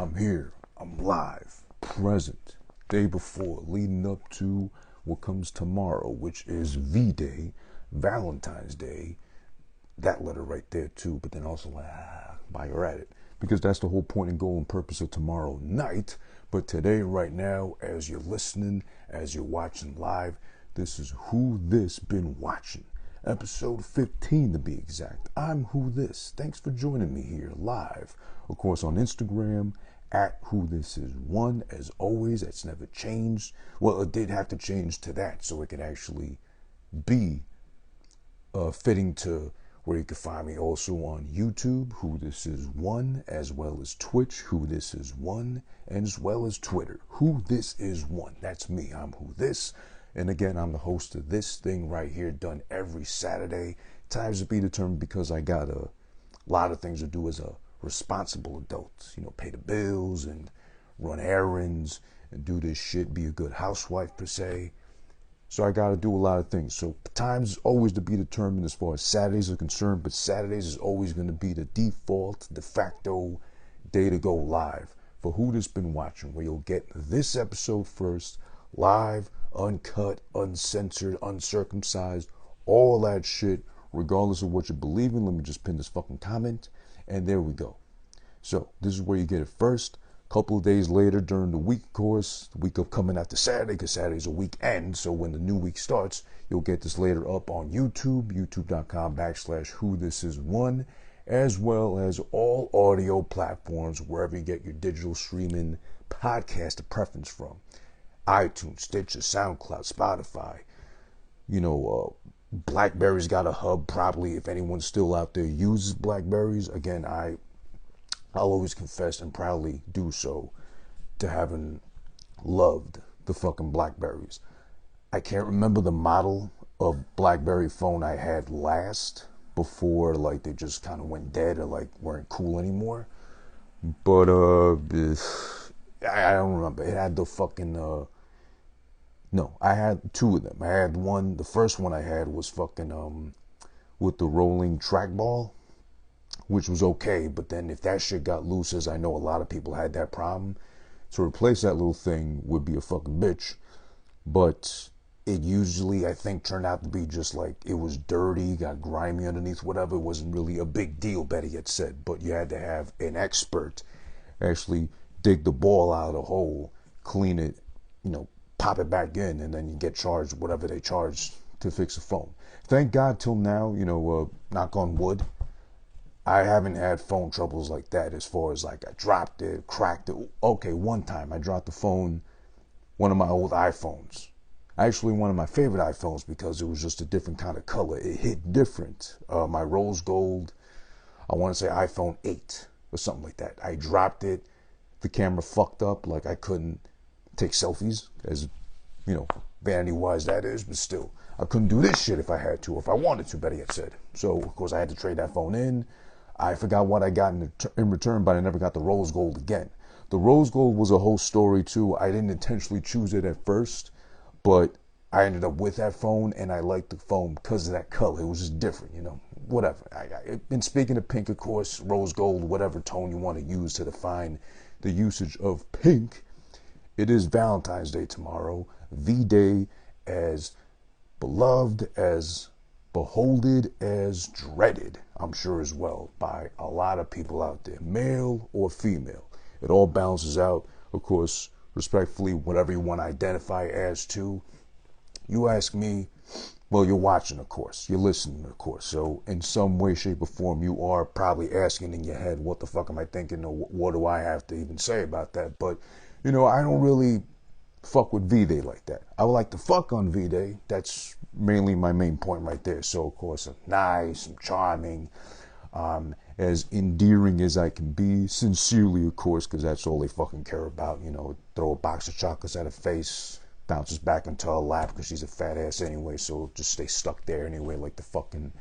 I'm here. I'm live, present, day before, leading up to what comes tomorrow, which is V-Day, Valentine's Day. That letter right there too, but then also while you're at it, because that's the whole point and goal and purpose of tomorrow night. But today, right now, as you're listening, as you're watching live, this is Who This Been Watching. Episode 15 to be exact. I'm Who This. Thanks for joining me here live. Of course, on Instagram, at Who This Is One. As always, that's never changed. Well, it did have to change to that so it could actually be fitting to where you can find me also on YouTube, Who This Is One, as well as Twitch, Who This Is One, and as well as Twitter, Who This Is One. That's me. I'm Who This. And again, I'm the host of this thing right here, done every Saturday. Times to be determined because I got a lot of things to do as a responsible adult. You know, pay the bills and run errands and do this shit, be a good housewife per se. So I got to do a lot of things. So times always to be determined as far as Saturdays are concerned, but Saturdays is always going to be the default, de facto day to go live for Who This Been Watching, where you'll get this episode first, live, uncut, uncensored, uncircumcised, all that shit, regardless of what you believe in. Let me just pin this fucking comment, and there we go. So this is where you get it first. A couple of days later during the week, of course, the week of coming after Saturday, because Saturday's a weekend, so when the new week starts, you'll get this later up on YouTube, youtube.com/Who This Is One, as well as all audio platforms, wherever you get your digital streaming podcast preference from. iTunes, Stitcher, SoundCloud, Spotify. You know, BlackBerry's got a hub, probably, if anyone still out there uses BlackBerries. Again, I'll always confess and proudly do so to having loved the fucking BlackBerries. I can't remember the model of BlackBerry phone I had last before, like, they just kind of went dead or, like, weren't cool anymore. But, I don't remember. It had the fucking, no, I had two of them. I had one, the first one I had was fucking, with the rolling trackball, which was okay. But then if that shit got loose, as I know a lot of people had that problem, to replace that little thing would be a fucking bitch. But it usually, I think, turned out to be just like, it was dirty, got grimy underneath, whatever. It wasn't really a big deal, Betty had said. But you had to have an expert actually dig the ball out of the hole, clean it, you know, pop it back in, and then you get charged whatever they charge to fix a phone. Thank God till now, you know, knock on wood, I haven't had phone troubles like that as far as like I dropped it, cracked it. Okay, one time I dropped the phone, one of my old iPhones. Actually, one of my favorite iPhones because it was just a different kind of color. It hit different. My rose gold, I want to say iPhone 8 or something like that. I dropped it. The camera fucked up, like I couldn't take selfies, as, you know, vanity-wise that is, but still, I couldn't do this shit if I had to, or if I wanted to, Betty had said. So, of course, I had to trade that phone in. I forgot what I got in return, but I never got the rose gold again. The rose gold was a whole story, too. I didn't intentionally choose it at first, but I ended up with that phone, and I liked the phone because of that color. It was just different, you know, whatever. And speaking of pink, of course, rose gold, whatever tone you want to use to define the usage of pink, it is Valentine's Day tomorrow, V-Day, as beloved, as beholded, as dreaded, I'm sure as well, by a lot of people out there, male or female. It all balances out, of course, respectfully, whatever you want to identify as to. You ask me, well, you're watching, of course. You're listening, of course. So in some way, shape, or form, you are probably asking in your head, what the fuck am I thinking, or what do I have to even say about that? But, you know, I don't really fuck with V-Day like that. I would like to fuck on V-Day. That's mainly my main point right there. So, of course, I'm nice, I'm charming, as endearing as I can be. Sincerely, of course, because that's all they fucking care about. You know, throw a box of chocolates at her face, bounces back into her lap because she's a fat ass anyway, so just stay stuck there anyway, like the fucking,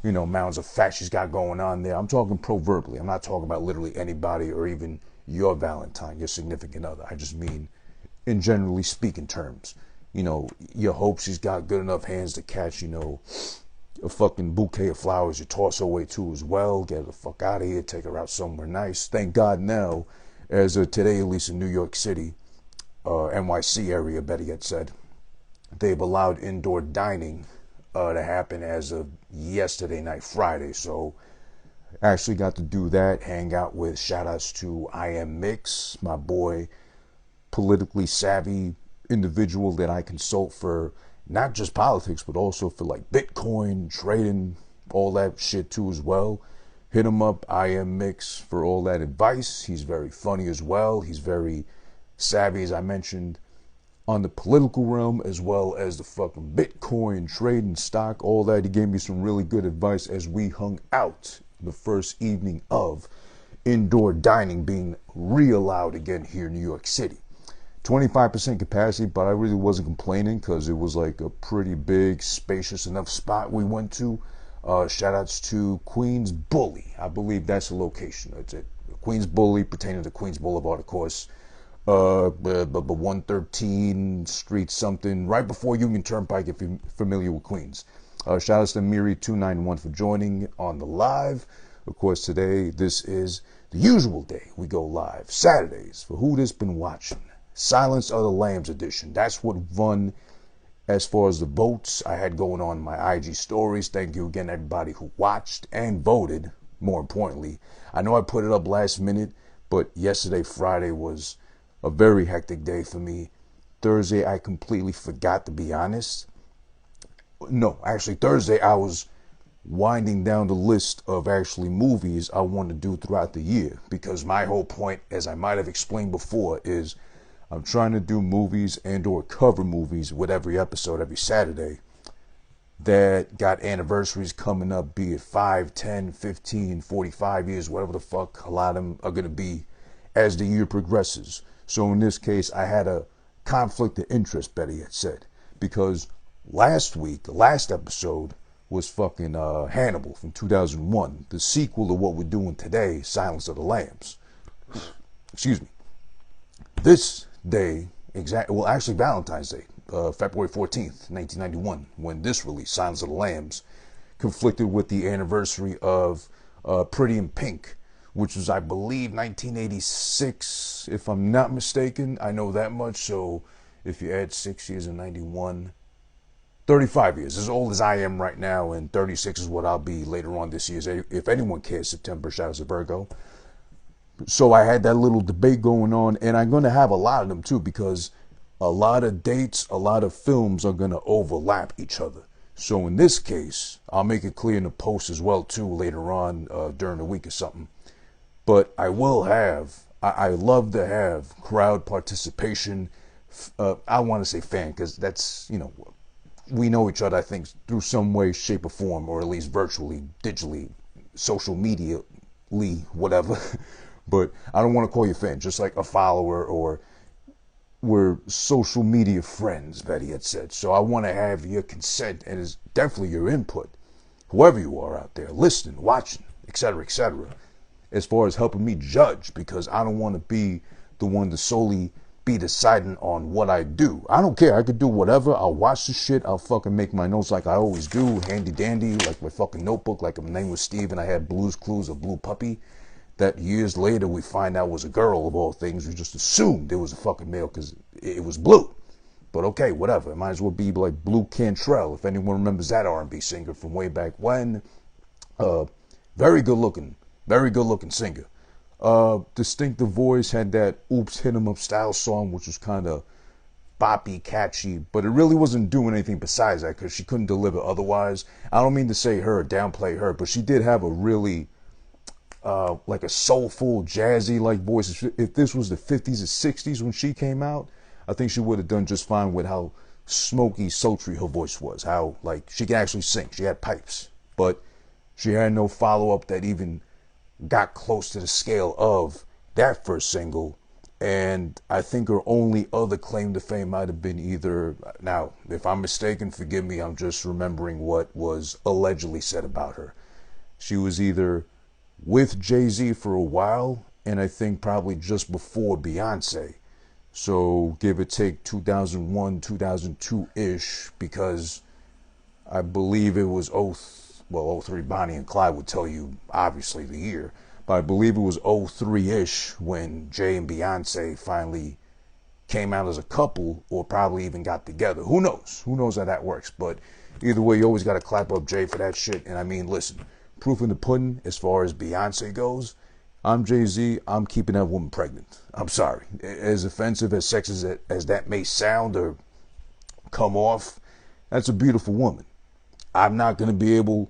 you know, mounds of fat she's got going on there. I'm talking proverbially. I'm not talking about literally anybody or even your Valentine, your significant other. I just mean in generally speaking terms. You know, you hope she's got good enough hands to catch, you know, a fucking bouquet of flowers you toss her away too as well. Get her the fuck out of here, take her out somewhere nice. Thank God now, As of today, at least in New York City, NYC area, better yet said, they've allowed indoor dining to happen as of yesterday night, Friday. So actually got to do that, hang out with, shout outs to I Am Mix, my boy, politically savvy individual that I consult for not just politics, but also for like Bitcoin, trading, all that shit too as well. Hit him up, I Am Mix, for all that advice. He's very funny as well. He's very savvy, as I mentioned, on the political realm, as well as the fucking Bitcoin, trading, stock, all that. He gave me some really good advice as we hung out the first evening of indoor dining being re-allowed again here in New York City. 25% capacity, but I really wasn't complaining because it was like a pretty big, spacious enough spot we went to. Shout outs to Queens Bully. I believe that's the location. That's it. Queens Bully, pertaining to Queens Boulevard, of course. 113 Street something, right before Union Turnpike, if you're familiar with Queens. Shout outs to Miri291 for joining on the live. Of course, today, this is the usual day we go live. Saturdays, for who that's been watching. Silence of the Lambs edition. That's what won as far as the votes I had going on my IG stories. Thank you again, everybody who watched and voted, more importantly. I know I put it up last minute, but yesterday, Friday, was a very hectic day for me. Thursday, I completely forgot, to be honest. No, actually, Thursday, I was winding down the list of actually movies I want to do throughout the year, because my whole point, as I might have explained before, is I'm trying to do movies and or cover movies with every episode every Saturday that got anniversaries coming up, be it 5, 10, 15, 45 years, whatever the fuck a lot of them are going to be as the year progresses. So in this case, I had a conflict of interest, better yet said, because last week, the last episode was fucking Hannibal from 2001, the sequel to what we're doing today, Silence of the Lambs. Excuse me. This day, actually Valentine's Day, February 14th, 1991, when this released, Silence of the Lambs, conflicted with the anniversary of Pretty in Pink, which was, I believe, 1986, if I'm not mistaken. I know that much, so if you add 6 years in 91, 35 years, as old as I am right now, and 36 is what I'll be later on this year. If anyone cares, September, shout out to Virgo. So I had that little debate going on, and I'm going to have a lot of them too, because a lot of dates, a lot of films are going to overlap each other. So in this case, I'll make it clear in the post as well too later on during the week or something. But I will have, I love to have crowd participation. I want to say fan, because that's, you know, we know each other, I think, through some way, shape, or form, or at least virtually, digitally, social media, whatever. But I don't want to call you a fan, just like a follower, or we're social media friends, Betty had said. So I want to have your consent, and it's definitely your input, whoever you are out there, listening, watching, etc., as far as helping me judge, because I don't want to be the one to solely be deciding on what I do. I don't care. I could do whatever. I'll watch the shit. I'll fucking make my notes like I always do, handy dandy, like my fucking notebook, like my name was Steve and I had Blue's Clues, a blue puppy that years later we find out was a girl of all things. We just assumed it was a fucking male because it was blue. But okay, whatever. It might as well be like Blue Cantrell, if anyone remembers that R&B singer from way back when. Very good looking singer. Distinctive voice, had that Oops Hit 'Em Up style song, which was kind of boppy, catchy, but it really wasn't doing anything besides that because she couldn't deliver otherwise. I don't mean to say her, downplay her, but she did have a really like a soulful, jazzy like voice. If this was the 50s or 60s when she came out, I think she would have done just fine with how smoky, sultry her voice was. How like she could actually sing. She had pipes, but she had no follow-up that even got close to the scale of that first single. And I think her only other claim to fame might have been either, now if I'm mistaken, forgive me, I'm just remembering what was allegedly said about her. She was either with Jay-Z for a while, and I think probably just before Beyonce. So give or take 2001, 2002-ish, because I believe it was 03, Bonnie and Clyde would tell you, obviously, the year. but I believe it was '03-ish when Jay and Beyonce finally came out as a couple, or probably even got together. Who knows? Who knows how that works? But either way, you always got to clap up Jay for that shit. And I mean, listen, proof in the pudding as far as Beyonce goes. I'm Jay-Z. I'm keeping that woman pregnant. I'm sorry. As offensive, as sexist as that may sound or come off, that's a beautiful woman. I'm not going to be able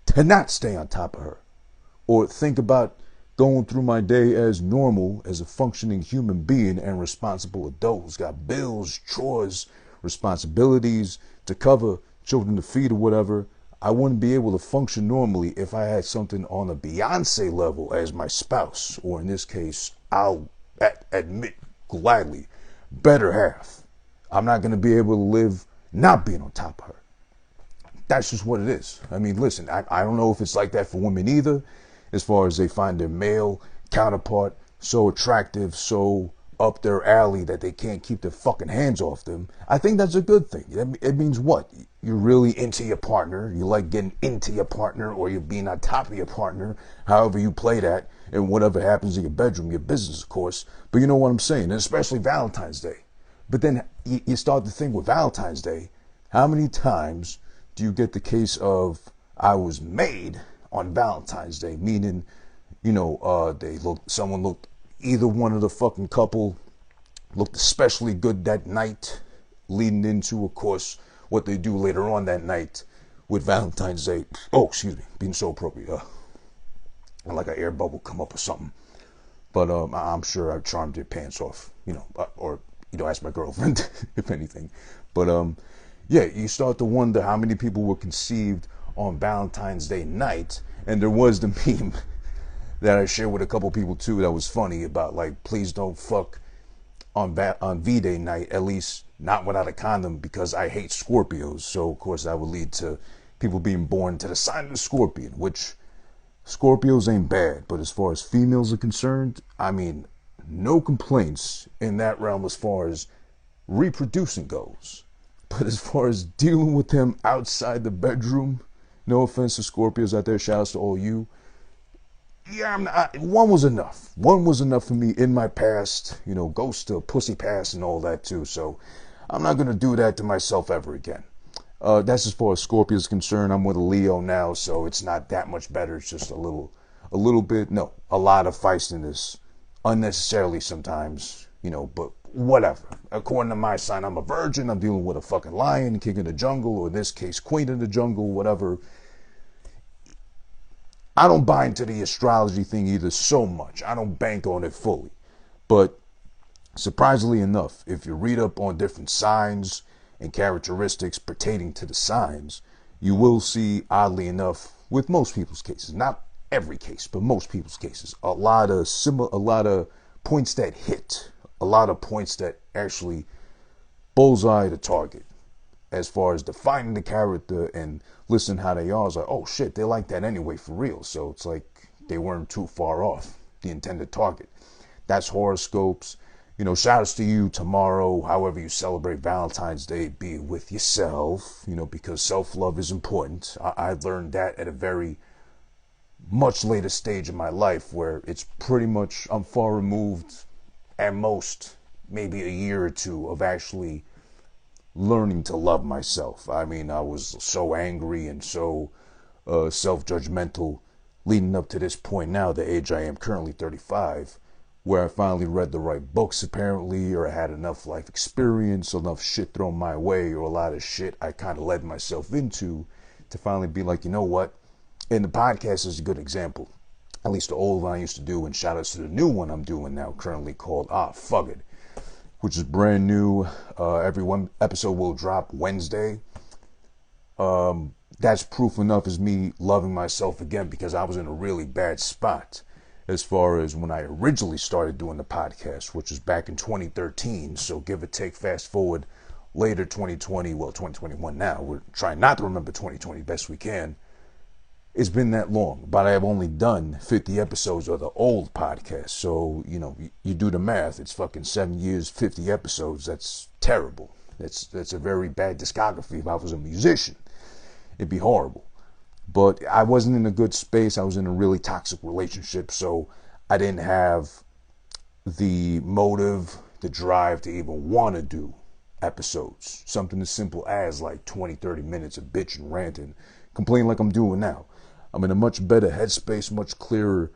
to not stay on top of her or think about going through my day as normal as a functioning human being and responsible adult who's got bills, chores, responsibilities to cover, children to feed or whatever. I wouldn't be able to function normally if I had something on a Beyonce level as my spouse, or in this case, I'll admit gladly, better half. I'm not going to be able to live not being on top of her. That's just what it is. I mean, listen, I don't know if it's like that for women either, as far as they find their male counterpart so attractive, so up their alley that they can't keep their fucking hands off them. I think that's a good thing. It means what? You're really into your partner. You like getting into your partner, or you're being on top of your partner, however you play that, and whatever happens in your bedroom, your business, of course. But you know what I'm saying, and especially Valentine's Day. But then you start to think with Valentine's Day, how many times do you get the case of, I was made on Valentine's Day, meaning, you know, someone looked, either one of the fucking couple looked especially good that night, leading into, of course, what they do later on that night with Valentine's Day. Oh, excuse me, being so appropriate. Like an air bubble come up or something. But I'm sure I charmed your pants off, you know, or, you know, ask my girlfriend, if anything. But yeah, you start to wonder how many people were conceived on Valentine's Day night. And there was the meme that I shared with a couple people too that was funny about, like, please don't fuck on V-Day night, at least not without a condom, because I hate Scorpios. So of course that would lead to people being born to the sign of the Scorpion, which Scorpios ain't bad, but as far as females are concerned, I mean, no complaints in that realm as far as reproducing goes. But as far as dealing with them outside the bedroom, no offense to Scorpios out there, shouts to all you. Yeah, one was enough. One was enough for me in my past, you know, ghost to pussy past and all that too. So I'm not going to do that to myself ever again. That's as far as Scorpio is concerned. I'm with a Leo now, so it's not that much better. It's just a lot of feistiness, unnecessarily sometimes, you know, but whatever. According to my sign, I'm a virgin. I'm dealing with a fucking lion, king of the jungle, or in this case, queen of the jungle, whatever. I don't buy into the astrology thing either so much. I don't bank on it fully. But surprisingly enough, if you read up on different signs and characteristics pertaining to the signs, you will see, oddly enough, with most people's cases, not every case, but most people's cases, a lot of points that hit, a lot of points that actually bullseye the target as far as defining the character and listen how they are. It's like, oh shit, they like that anyway, for real. So it's like they weren't too far off the intended target. That's horoscopes. You know, shout outs to you tomorrow, however you celebrate Valentine's Day, be with yourself, you know, because self-love is important. I learned that at a very much later stage in my life, where it's pretty much, I'm far removed at most, maybe a year or two of actually learning to love myself. I mean, I was so angry and so self-judgmental leading up to this point now, the age I am currently, 35, where I finally read the right books apparently, or I had enough life experience, enough shit thrown my way, or a lot of shit I kind of led myself into to finally be like, you know what? And the podcast is a good example. At least the old one I used to do, and shout outs to the new one I'm doing now, currently called Fuck It, which is brand new. Every one episode will drop Wednesday. That's proof enough as me loving myself again, because I was in a really bad spot as far as when I originally started doing the podcast, which was back in 2013. So give or take, fast forward later 2020, well, 2021 now. We're trying not to remember 2020 best we can. It's been that long, but I have only done 50 episodes of the old podcast. So, you know, you do the math. It's fucking 7 years, 50 episodes. That's terrible. That's a very bad discography. If I was a musician, it'd be horrible. But I wasn't in a good space. I was in a really toxic relationship, so I didn't have the motive, the drive to even want to do episodes. Something as simple as like 20, 30 minutes of bitching, ranting, complaining like I'm doing now. I'm in a much better headspace, much clearer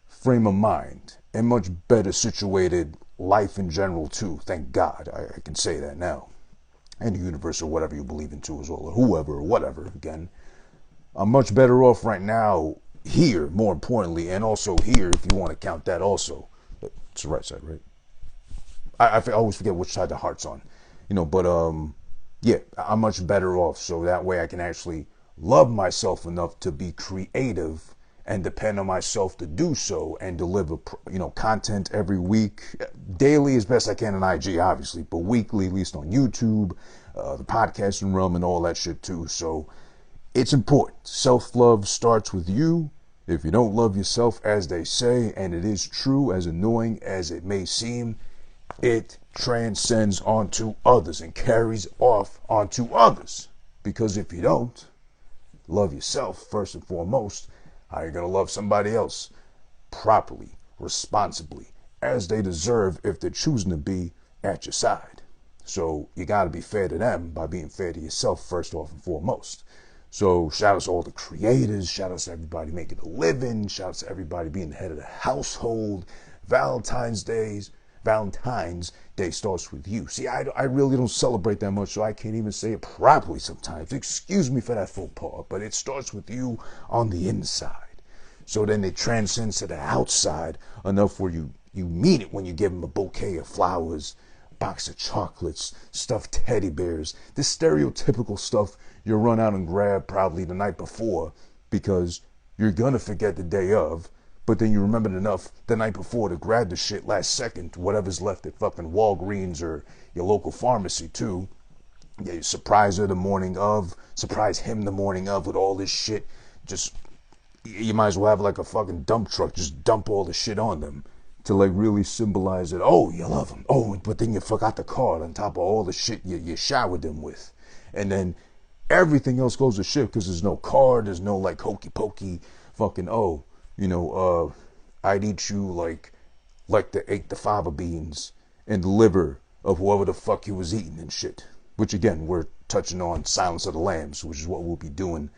frame of mind, and much better situated life in general too. Thank God. I can say that now. And the universe or whatever you believe in too as well, or whoever or whatever, again. I'm much better off right now here, more importantly, and also here if you want to count that also. It's the right side, right? I always forget which side the heart's on. But yeah, I'm much better off, so that way I can actually love myself enough to be creative and depend on myself to do so and deliver, content every week, daily as best I can on IG, obviously, but weekly, at least on YouTube, the podcasting realm and all that shit too. So it's important. Self-love starts with you. If you don't love yourself, as they say, and it is true, as annoying as it may seem, it transcends onto others and carries off onto others. Because if you don't love yourself first and foremost, how are you going to love somebody else properly, responsibly, as they deserve if they're choosing to be at your side? So you got to be fair to them by being fair to yourself first off and foremost. So shout out to all the creators, shout out to everybody making a living, shout out to everybody being the head of the household. Valentine's Day starts with you. See, I really don't celebrate that much, so I can't even say it properly sometimes. Excuse me for that faux pas, but it starts with you on the inside. So then it transcends to the outside enough where you mean it when you give them a bouquet of flowers, box of chocolates, stuffed teddy bears, this stereotypical stuff you'll run out and grab probably the night before because you're gonna forget the day of, but then you remembered enough the night before to grab the shit last second, whatever's left at fucking Walgreens or your local pharmacy too. Yeah, you surprise her the morning of, surprise him the morning of with all this shit. Just, you might as well have like a fucking dump truck, just dump all the shit on them to like really symbolize that, oh, you love them. Oh, but then you forgot the card on top of all the shit you showered them with. And then everything else goes to shit because there's no card, there's no like hokey pokey fucking, I'd eat you like they ate the fava beans and the liver of whoever the fuck you was eating and shit. Which again, we're touching on Silence of the Lambs, which is what we'll be doing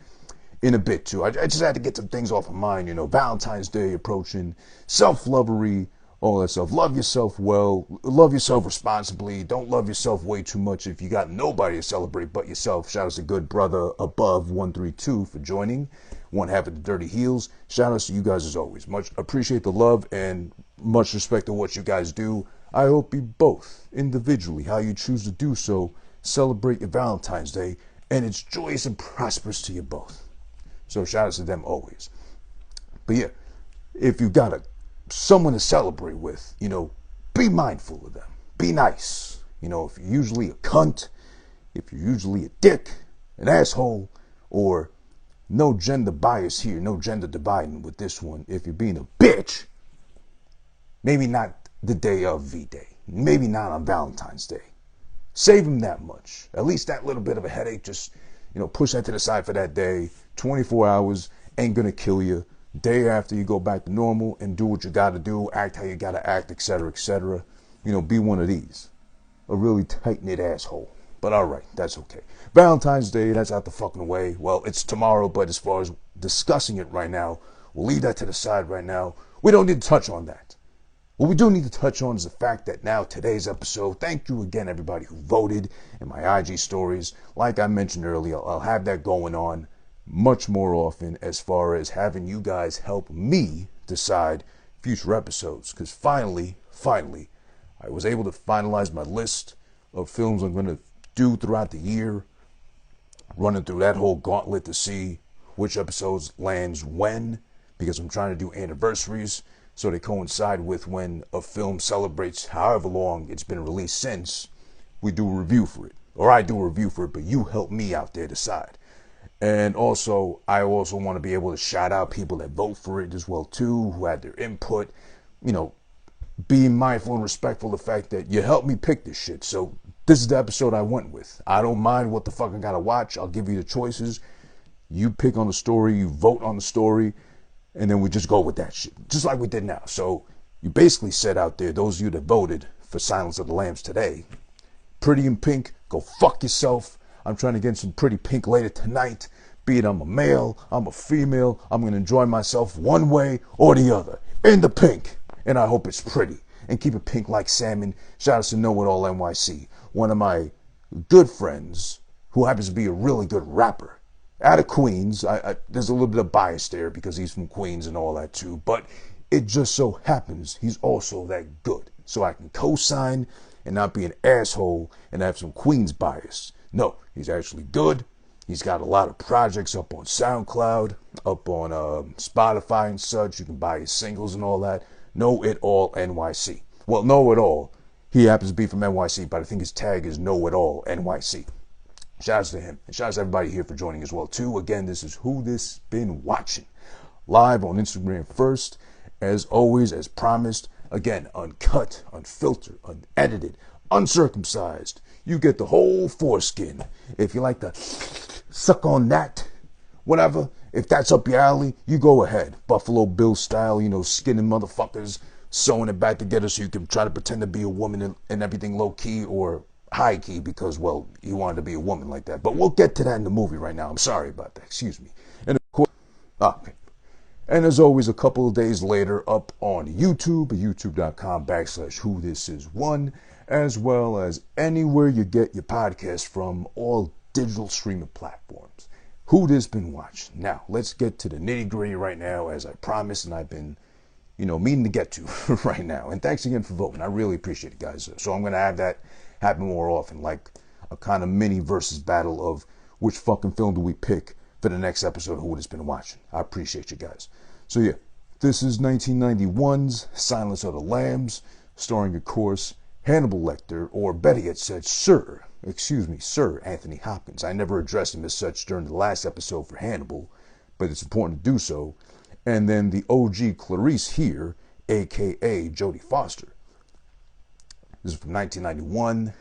in a bit too. I just had to get some things off of mine, Valentine's Day approaching, self-lovery, all that stuff. Love yourself well, love yourself responsibly. Don't love yourself way too much if you got nobody to celebrate but yourself. Shout out to good brother above 132 for joining. One half of the Dirty Heels. Shout out to you guys as always. Much appreciate the love and much respect to what you guys do. I hope you both, individually, how you choose to do so, celebrate your Valentine's Day and it's joyous and prosperous to you both. So shout out to them always. But yeah, if you got someone to celebrate with, be mindful of them. Be nice. If you're usually a cunt, if you're usually a dick, an asshole, or no gender bias here, no gender dividing with this one. If you're being a bitch, maybe not the day of V-Day. Maybe not on Valentine's Day. Save them that much. At least that little bit of a headache, just, push that to the side for that day. 24 hours ain't gonna kill you. Day after, you go back to normal and do what you gotta do, act how you gotta act, etc., etc. Be one of these. A really tight-knit asshole. But alright, that's okay. Valentine's Day, that's out the fucking way. Well, it's tomorrow, but as far as discussing it right now, we'll leave that to the side right now. We don't need to touch on that. What we do need to touch on is the fact that now today's episode, thank you again everybody who voted in my IG stories. Like I mentioned earlier, I'll have that going on much more often as far as having you guys help me decide future episodes. Because finally, I was able to finalize my list of films I'm going to do throughout the year, running through that whole gauntlet to see which episodes lands when, because I'm trying to do anniversaries so they coincide with when a film celebrates however long it's been released since. We do a review for it, or I do a review for it, but you help me out there decide. And also, I also want to be able to shout out people that vote for it as well too, who had their input. Being mindful and respectful of the fact that you helped me pick this shit. So this is the episode I went with. I don't mind what the fuck I gotta watch. I'll give you the choices. You pick on the story, you vote on the story, and then we just go with that shit, just like we did now. So you basically said out there, those of you that voted for Silence of the Lambs today, Pretty in Pink, go fuck yourself. I'm trying to get some Pretty Pink later tonight. Be it I'm a male, I'm a female, I'm going to enjoy myself one way or the other. In the pink. And I hope it's pretty. And keep it pink like salmon. Shout out to Know It All NYC. One of my good friends who happens to be a really good rapper. Out of Queens. There's a little bit of bias there because he's from Queens and all that too. But it just so happens he's also that good. So I can co-sign and not be an asshole and have some Queens bias. No, he's actually good. He's got a lot of projects up on SoundCloud, up on Spotify and such. You can buy his singles and all that. Know It All NYC. Well, Know It All. He happens to be from NYC, but I think his tag is Know It All NYC. Shouts to him. And shouts to everybody here for joining as well, too. Again, this is Who This Been Watching. Live on Instagram first. As always, as promised. Again, uncut, unfiltered, unedited, uncircumcised. You get the whole foreskin. If you like to suck on that, whatever, if that's up your alley, you go ahead. Buffalo Bill style, skinning motherfuckers, sewing it back together so you can try to pretend to be a woman and everything low key or high key because, well, you wanted to be a woman like that. But we'll get to that in the movie right now. I'm sorry about that. Excuse me. And of course, okay. And as always, a couple of days later, up on YouTube, youtube.com/whothisis1, as well as anywhere you get your podcast from, all digital streaming platforms. Who This Been Watching. Now, let's get to the nitty-gritty right now, as I promised, and I've been, meaning to get to right now. And thanks again for voting. I really appreciate it, guys. So I'm going to have that happen more often, like a kind of mini versus battle of which fucking film do we pick for the next episode of Who This Been Watching. I appreciate you guys. So yeah, this is 1991's Silence of the Lambs, starring, of course, Hannibal Lecter, or better yet said, Sir Anthony Hopkins. I never addressed him as such during the last episode for Hannibal, but it's important to do so. And then the OG Clarice here, a.k.a. Jodie Foster. This is from 1991,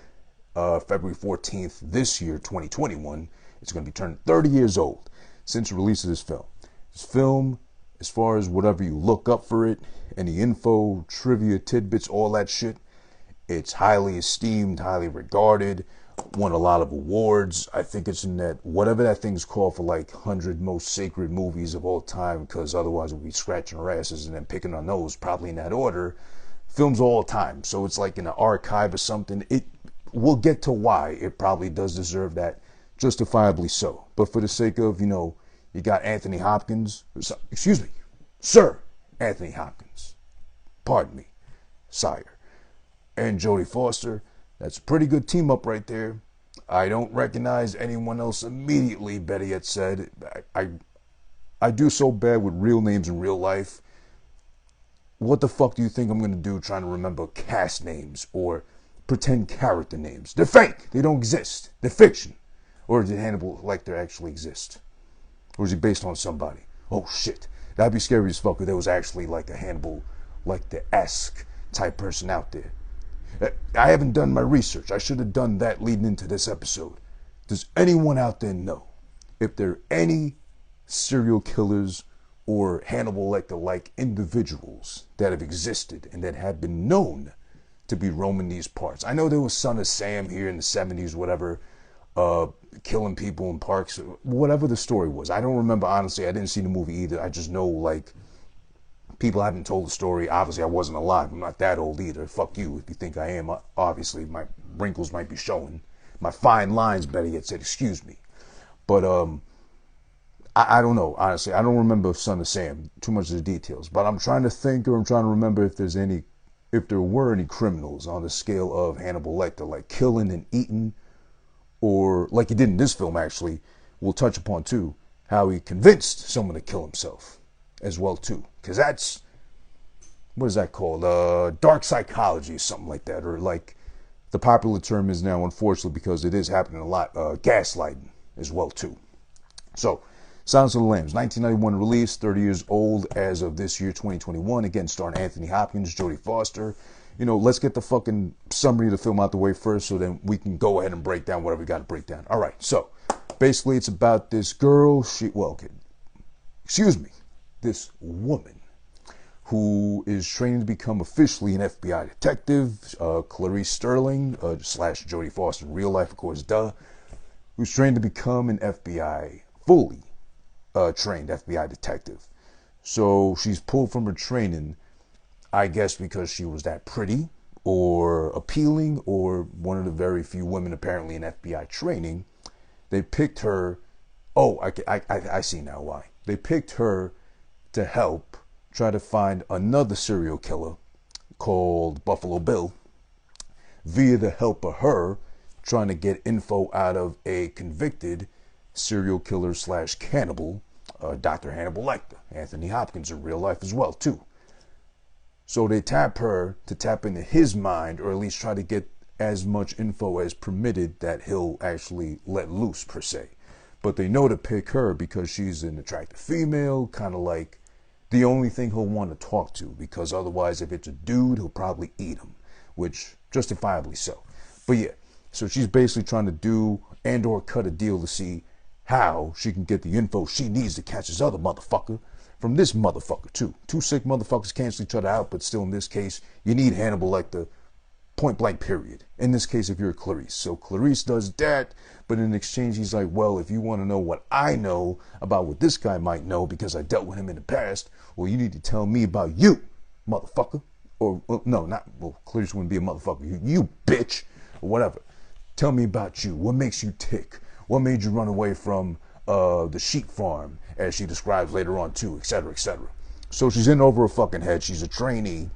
February 14th, this year, 2021. It's going to be turning 30 years old since the release of this film. This film, as far as whatever you look up for it, any info, trivia, tidbits, all that shit, it's highly esteemed, highly regarded, won a lot of awards. I think it's in that, whatever that thing's called, for like 100 most sacred movies of all time, because otherwise we'll be scratching our asses and then picking on those, probably in that order. Films all the time. So it's like in an archive or something. We'll get to why it probably does deserve that, justifiably so. But for the sake of, you got Anthony Hopkins, Sir Anthony Hopkins, pardon me, sire, and Jodie Foster. That's a pretty good team up right there. I don't recognize anyone else immediately, better yet said. I do so bad with real names in real life. What the fuck do you think I'm going to do trying to remember cast names or pretend character names? They're fake. They don't exist. They're fiction. Or did Hannibal Lecter actually exist? Or is he based on somebody? Oh shit. That'd be scary as fuck if there was actually like a Hannibal Lecter-esque type person out there. I haven't done my research. I should have done that leading into this episode. Does anyone out there know if there are any serial killers or Hannibal Lecter-like individuals that have existed and that have been known to be roaming these parts? I know there was Son of Sam here in the 70s, whatever, killing people in parks, whatever the story was. I don't remember, honestly. I didn't see the movie either. I just know, like, people haven't told the story. Obviously, I wasn't alive. I'm not that old either. Fuck you if you think I am. Obviously, my wrinkles might be showing. My fine lines, better yet said, excuse me. But, I don't know, honestly. I don't remember Son of Sam, too much of the details. But I'm trying to think, or I'm trying to remember if there were any criminals on the scale of Hannibal Lecter, like killing and eating, or like he did in this film, actually. We'll touch upon, too, how he convinced someone to kill himself as well, too. Because that's, what is that called? Dark psychology, something like that. Or like the popular term is now, unfortunately, because it is happening a lot, gaslighting as well, too. So, Silence of the Lambs, 1991 release, 30 years old as of this year, 2021. Again, starring Anthony Hopkins, Jodie Foster. Let's get the fucking summary of the film out the way first so then we can go ahead and break down whatever we got to break down. All right, so Basically, it's about this girl, this woman who is training to become officially an FBI detective, Clarice Starling, slash Jodie Foster in real life, of course, who's trained to become an fully trained FBI detective. So she's pulled from her training, I guess because she was that pretty or appealing or one of the very few women apparently in FBI training. They picked her. Oh, I see now why. They picked her to help try to find another serial killer called Buffalo Bill via the help of her trying to get info out of a convicted serial killer slash cannibal, Dr. Hannibal Lecter, Anthony Hopkins in real life as well, too. So they tap her to tap into his mind, or at least try to get as much info as permitted that he'll actually let loose, per se. But they know to pick her because she's an attractive female, kind of like the only thing he'll want to talk to, because otherwise if it's a dude, he'll probably eat him, which justifiably so. But yeah, so she's basically trying to do and or cut a deal to see how she can get the info she needs to catch this other motherfucker from this motherfucker too. Two sick motherfuckers cancel each other out, but still in this case, you need Hannibal Lecter, point blank period. In this case, if you're Clarice. So Clarice does that, but in exchange, he's like, well, if you want to know what I know about what this guy might know because I dealt with him in the past, well, you need to tell me about you, motherfucker. Or, Clarice wouldn't be a motherfucker. You bitch, or whatever. Tell me about you. What makes you tick? What made you run away from the sheep farm, as she describes later on too, etc., etc. So she's in over her fucking head. She's a trainee,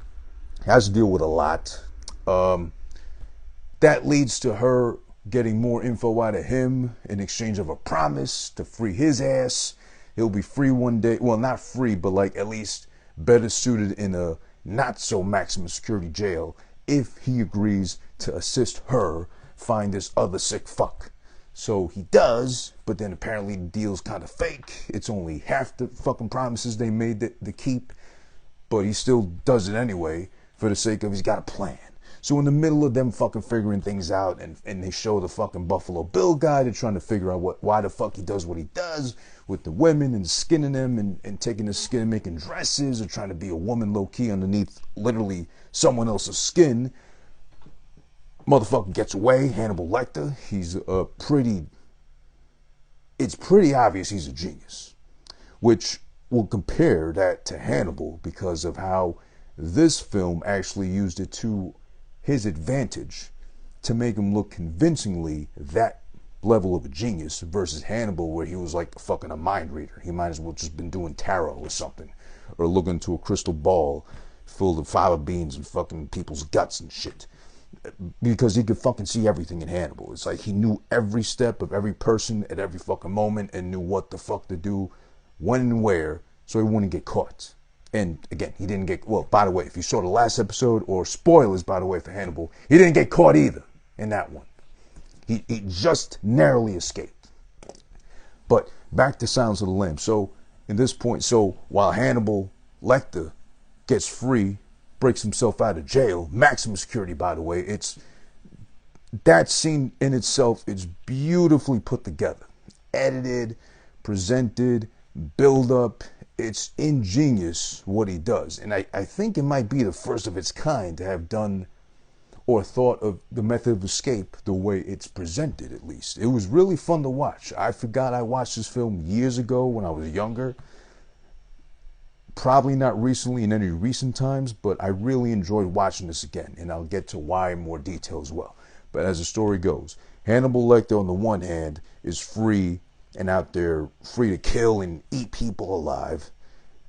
has to deal with a lot. That leads to her getting more info out of him in exchange of a promise to free his ass. He'll be free one day. Well, not free, but like at least better suited in a not so maximum security jail if he agrees to assist her find this other sick fuck. So he does, but then apparently the deal's kind of fake. It's only half the fucking promises they made to keep, but he still does it anyway for the sake of he's got a plan. So in the middle of them fucking figuring things out, and they show the fucking Buffalo Bill guy, they're trying to figure out why the fuck he does what he does with the women and skinning them and taking the skin and making dresses, or trying to be a woman low-key underneath literally someone else's skin. Motherfucker gets away. Hannibal Lecter, it's pretty obvious he's a genius, which will compare that to Hannibal because of how this film actually used it to his advantage to make him look convincingly that level of a genius versus Hannibal, where he was like fucking a mind reader. He might as well just been doing tarot or something, or looking into a crystal ball filled with fava beans and fucking people's guts and shit, because he could fucking see everything in Hannibal. It's like he knew every step of every person at every fucking moment and knew what the fuck to do, when and where, so he wouldn't get caught. And again, he didn't get, well, by the way, if you saw the last episode, or spoilers, by the way, for Hannibal, he didn't get caught either in that one. He just narrowly escaped. But back to Silence of the Lambs. So, in this point, while Hannibal Lecter gets free, breaks himself out of jail, maximum security, by the way, that scene in itself is beautifully put together. Edited, presented, build up. It's ingenious what he does. And I think it might be the first of its kind to have done or thought of the method of escape the way it's presented, at least. It was really fun to watch. I forgot I watched this film years ago when I was younger. Probably not recently in any recent times, but I really enjoyed watching this again. And I'll get to why in more detail as well. But as the story goes, Hannibal Lecter on the one hand is free and out there free to kill and eat people alive,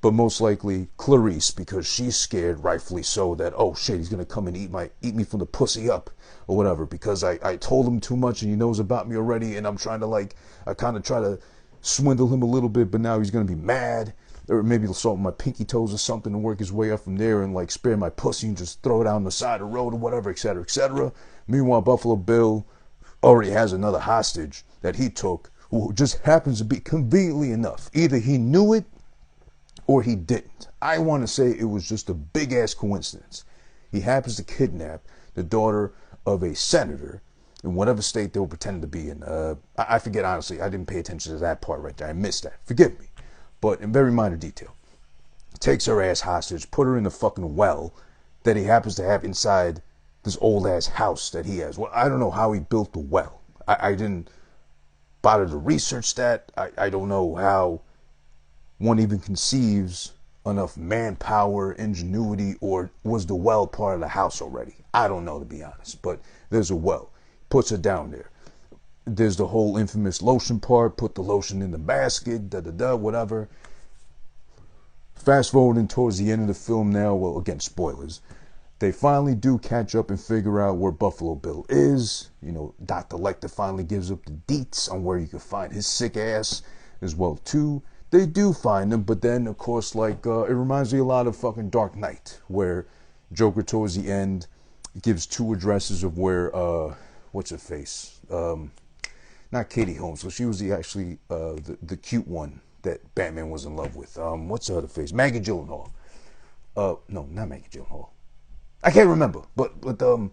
but most likely Clarice, because she's scared, rightfully so, that, oh shit, he's gonna come and eat me from the pussy up or whatever, because I told him too much and he knows about me already, and I'm trying to I kind of try to swindle him a little bit, but now he's gonna be mad, or maybe he'll salt my pinky toes or something and work his way up from there and spare my pussy and just throw it out on the side of the road or whatever, etc., etc. Meanwhile, Buffalo Bill already has another hostage that he took, who just happens to be, conveniently enough, either he knew it or he didn't. I want to say it was just a big ass coincidence. He happens to kidnap the daughter of a senator in whatever state they were pretending to be in. I forget, honestly. I didn't pay attention to that part right there. I missed that. Forgive me. But in very minor detail. Takes her ass hostage, put her in the fucking well that he happens to have inside this old ass house that he has. Well, I don't know how he built the well. I didn't bother to research that. I don't know how one even conceives enough manpower, ingenuity, or was the well part of the house already? I don't know, to be honest. But there's a well. Puts it down there. There's the whole infamous lotion part. Put the lotion in the basket, whatever. Fast forwarding towards the end of the film now, well, again, spoilers. They finally do catch up and figure out where Buffalo Bill is. You know, Dr. Lecter finally gives up the deets on where you can find his sick ass as well, too. They do find him, but then, of course, like, it reminds me a lot of fucking Dark Knight, where Joker, towards the end, gives 2 addresses of where, what's her face? Not Katie Holmes, so she was the cute one that Batman was in love with. What's her other face? Maggie Gyllenhaal. No, not Maggie Gyllenhaal. I can't remember, but the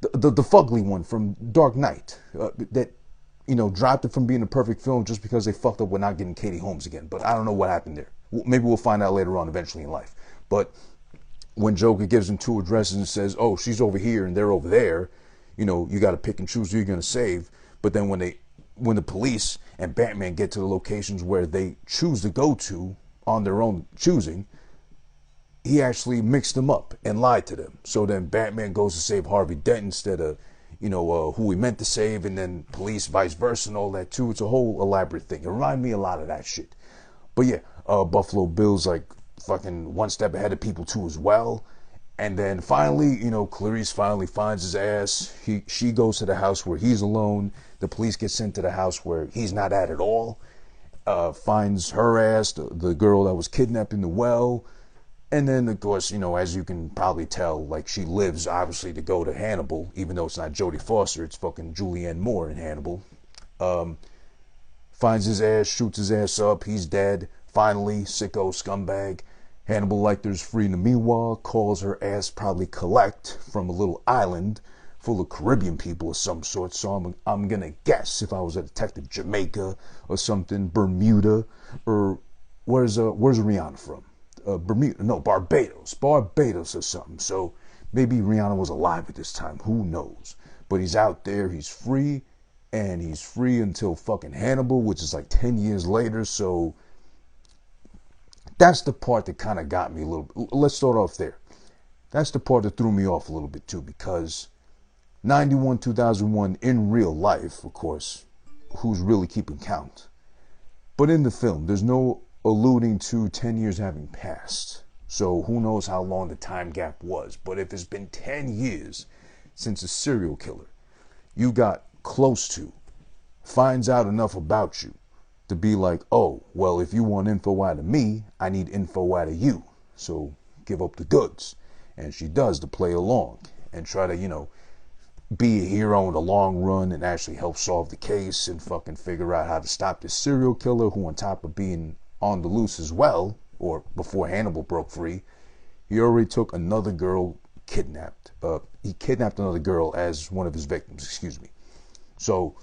fugly one from Dark Knight that, you know, dropped it from being a perfect film just because they fucked up with not getting Katie Holmes again. But I don't know what happened there. Maybe we'll find out later on, eventually in life. But when Joker gives them 2 addresses and says, "Oh, she's over here and they're over there," you know, you got to pick and choose who you're gonna save. But then when the police and Batman get to the locations where they choose to go to on their own choosing, he actually mixed them up and lied to them. So then Batman goes to save Harvey Dent instead of, you know, who he meant to save, and then police vice versa and all that too. It's a whole elaborate thing. It reminded me a lot of that shit. But yeah, Buffalo Bill's like fucking one step ahead of people too as well. And then finally, you know, Clarice finally finds his ass. She goes to the house where he's alone. The police get sent to the house where he's not at all. Finds her ass, the girl that was kidnapped in the well. And then, of course, you know, as you can probably tell, like, she lives, obviously, to go to Hannibal, even though it's not Jodie Foster, it's fucking Julianne Moore in Hannibal. Finds his ass, shoots his ass up, he's dead. Finally, sicko scumbag. Hannibal Lecter's free in the meanwhile, calls her ass probably collect from a little island full of Caribbean people of some sort. So I'm gonna guess, if I was a detective, Jamaica or something, Bermuda, or where's Rihanna from? Bermuda, no, Barbados or something. So maybe Rihanna was alive at this time, who knows? But he's out there, he's free, and he's free until fucking Hannibal, which is like 10 years later. So that's the part that kind of got me a little. Let's start off there. That's the part that threw me off a little bit too, because 91, 2001 in real life, of course, who's really keeping count? But in the film, there's no alluding to 10 years having passed. So who knows how long the time gap was. But if it's been 10 years since a serial killer you got close to finds out enough about you to be like, oh, well, if you want info out of me, I need info out of you. So give up the goods. And she does, to play along and try to, you know, be a hero in the long run and actually help solve the case and fucking figure out how to stop this serial killer who, on top of being on the loose as well, or before Hannibal broke free, he already took another girl kidnapped. He kidnapped another girl as one of his victims, excuse me. So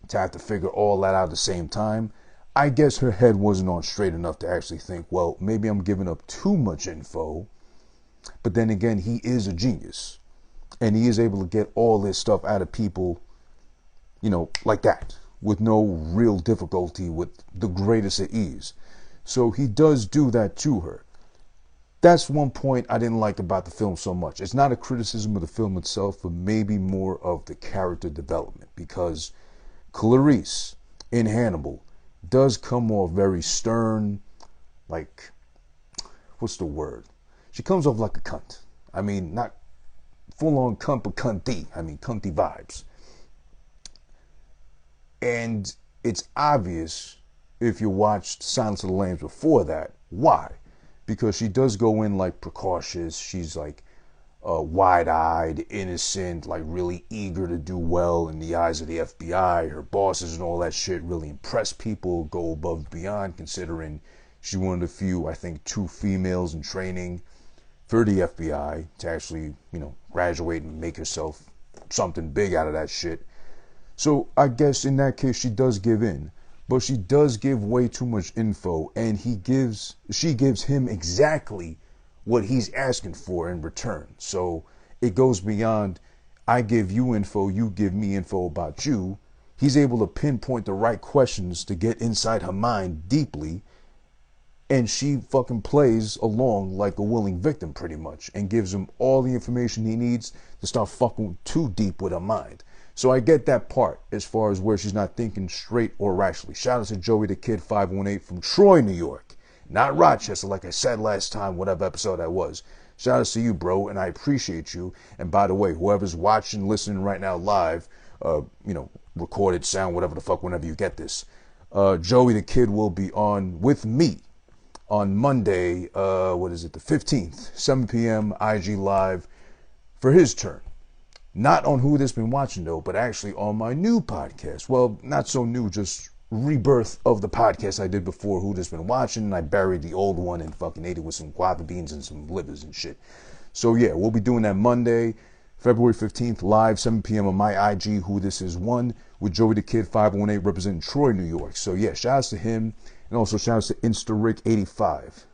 to have to figure all that out at the same time, I guess her head wasn't on straight enough to actually think, well, maybe I'm giving up too much info. But then again, he is a genius. And he is able to get all this stuff out of people, you know, like that, with no real difficulty, with the greatest of ease. So he does do that to her. That's one point I didn't like about the film so much. It's not a criticism of the film itself, but maybe more of the character development. Because Clarice in Hannibal does come off very stern, like, what's the word? She comes off like a cunt. I mean, not full-on cunt, but cunty. I mean, cunty vibes. And it's obvious, if you watched Silence of the Lambs before that, why? Because she does go in like precautious. She's like wide-eyed, innocent, like really eager to do well in the eyes of the FBI. Her bosses and all that shit really impress people, go above and beyond, considering she's one of the few, I think, 2 females in training for the FBI to actually, you know, graduate and make herself something big out of that shit. So I guess in that case she does give in, but she does give way too much info, and she gives him exactly what he's asking for in return. So it goes beyond, I give you info, you give me info about you. He's able to pinpoint the right questions to get inside her mind deeply, and she fucking plays along like a willing victim pretty much, and gives him all the information he needs to start fucking too deep with her mind. So I get that part as far as where she's not thinking straight or rationally. Shout out to Joey the Kid 518 from Troy, New York. Not Rochester, like I said last time, whatever episode I was. Shout out to you, bro, and I appreciate you. And by the way, whoever's watching, listening right now live, recorded sound, whatever the fuck, whenever you get this, Joey the Kid will be on with me on Monday, the 15th, 7 p.m. IG Live for his turn. Not on Who This Been Watching, though, but actually on my new podcast. Well, not so new, just rebirth of the podcast I did before Who This Been Watching, and I buried the old one and fucking ate it with some guava beans and some livers and shit. So yeah, we'll be doing that Monday, February 15th, live, 7 p.m. on my IG, Who This Is One, with Joey the Kid 518 representing Troy, New York. So yeah, shout outs to him, and also shout outs to InstaRick85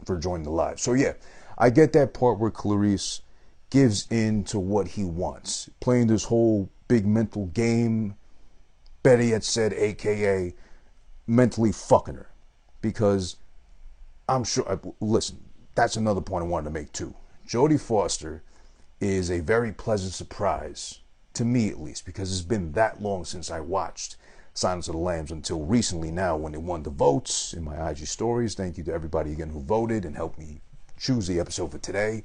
for joining the live. So yeah, I get that part where Clarice gives in to what he wants, playing this whole big mental game, better yet said, aka mentally fucking her. Because I'm sure, listen, that's another point I wanted to make too. Jodie Foster is a very pleasant surprise, to me at least, because it's been that long since I watched Silence of the Lambs until recently now when it won the votes in my IG stories. Thank you to everybody again who voted and helped me choose the episode for today.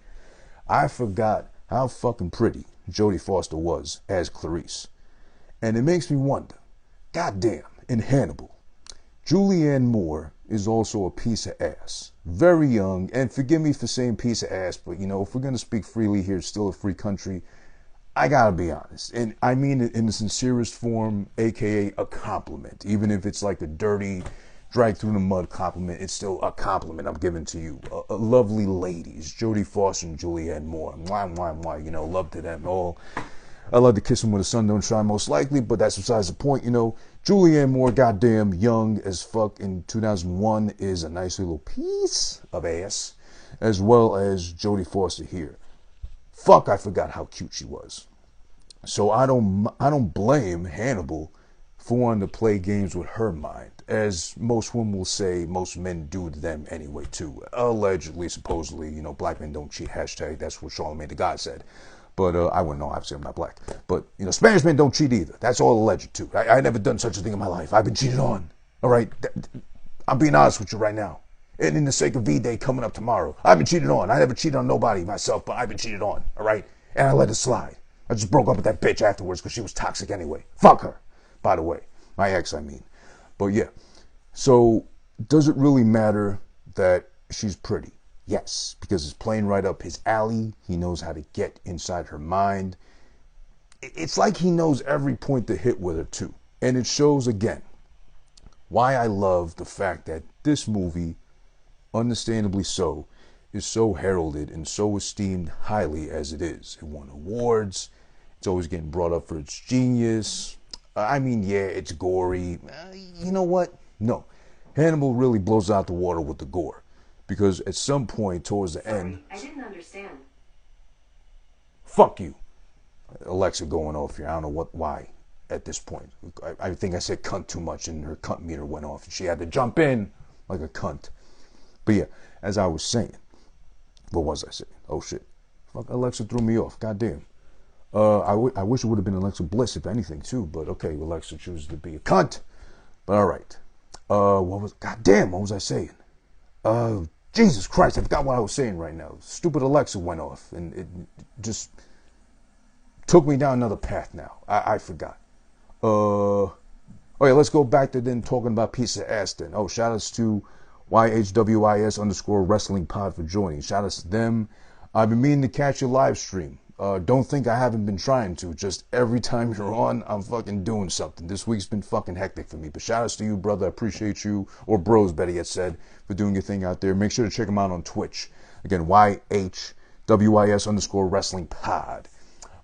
I forgot how fucking pretty Jodie Foster was as Clarice. And it makes me wonder, goddamn, in Hannibal, Julianne Moore is also a piece of ass. Very young, and forgive me for saying piece of ass, but if we're going to speak freely here, it's still a free country, I gotta be honest. And I mean it in the sincerest form, aka a compliment. Even if it's like a dirty, drag through the mud compliment, it's still a compliment I'm giving to you. Lovely ladies, Jodie Foster and Julianne Moore. Mwah, mwah, mwah. Love to them all. I love to kiss them where the sun don't shine, most likely, but that's besides the point. Julianne Moore, goddamn young as fuck in 2001, is a nice little piece of ass, as well as Jodie Foster here. Fuck, I forgot how cute she was. So I don't blame Hannibal for wanting to play games with her mind, as most women will say most men do to them anyway too. Allegedly, supposedly, black men don't cheat, hashtag, that's what Charlamagne the God said. But I wouldn't know, obviously I'm not black. But, Spanish men don't cheat either. That's all alleged too. I never done such a thing in my life. I've been cheated on. All right? I'm being honest with you right now. And in the sake of V-Day coming up tomorrow, I've been cheated on. I never cheated on nobody myself, but I've been cheated on. All right? And I let it slide. I just broke up with that bitch afterwards because she was toxic anyway. Fuck her. By the way. My ex, I mean. But yeah. So, does it really matter that she's pretty? Yes, because it's playing right up his alley. He knows how to get inside her mind. It's like he knows every point to hit with her too. And it shows again why I love the fact that this movie, understandably so, is so heralded and so esteemed highly as it is. It won awards. It's always getting brought up for its genius. I mean, yeah, it's gory. You know what? No. Hannibal really blows out the water with the gore. Because at some point towards the end... I didn't understand. Fuck you. Alexa going off here. I don't know why at this point. I think I said cunt too much and her cunt meter went off. And she had to jump in like a cunt. But yeah, as I was saying. What was I saying? Oh shit. Fuck, Alexa threw me off. Goddamn. I wish it would have been Alexa Bliss if anything too. But okay, Alexa chooses to be a cunt. But alright. What was I saying? Jesus Christ, I forgot what I was saying right now. Stupid Alexa went off, and it just took me down another path now. I forgot. Oh yeah, let's go back to then talking about piece of ass then. Oh, shout outs to YHWIS_wrestling pod for joining. Shout outs to them. I've been meaning to catch your live stream. Don't think I haven't been trying to. Just every time you're on, I'm fucking doing something. This week's been fucking hectic for me. But shout outs to you, brother. I appreciate you, or bros, better yet said, for doing your thing out there. Make sure to check them out on Twitch. Again, YHWIS_wrestling pod.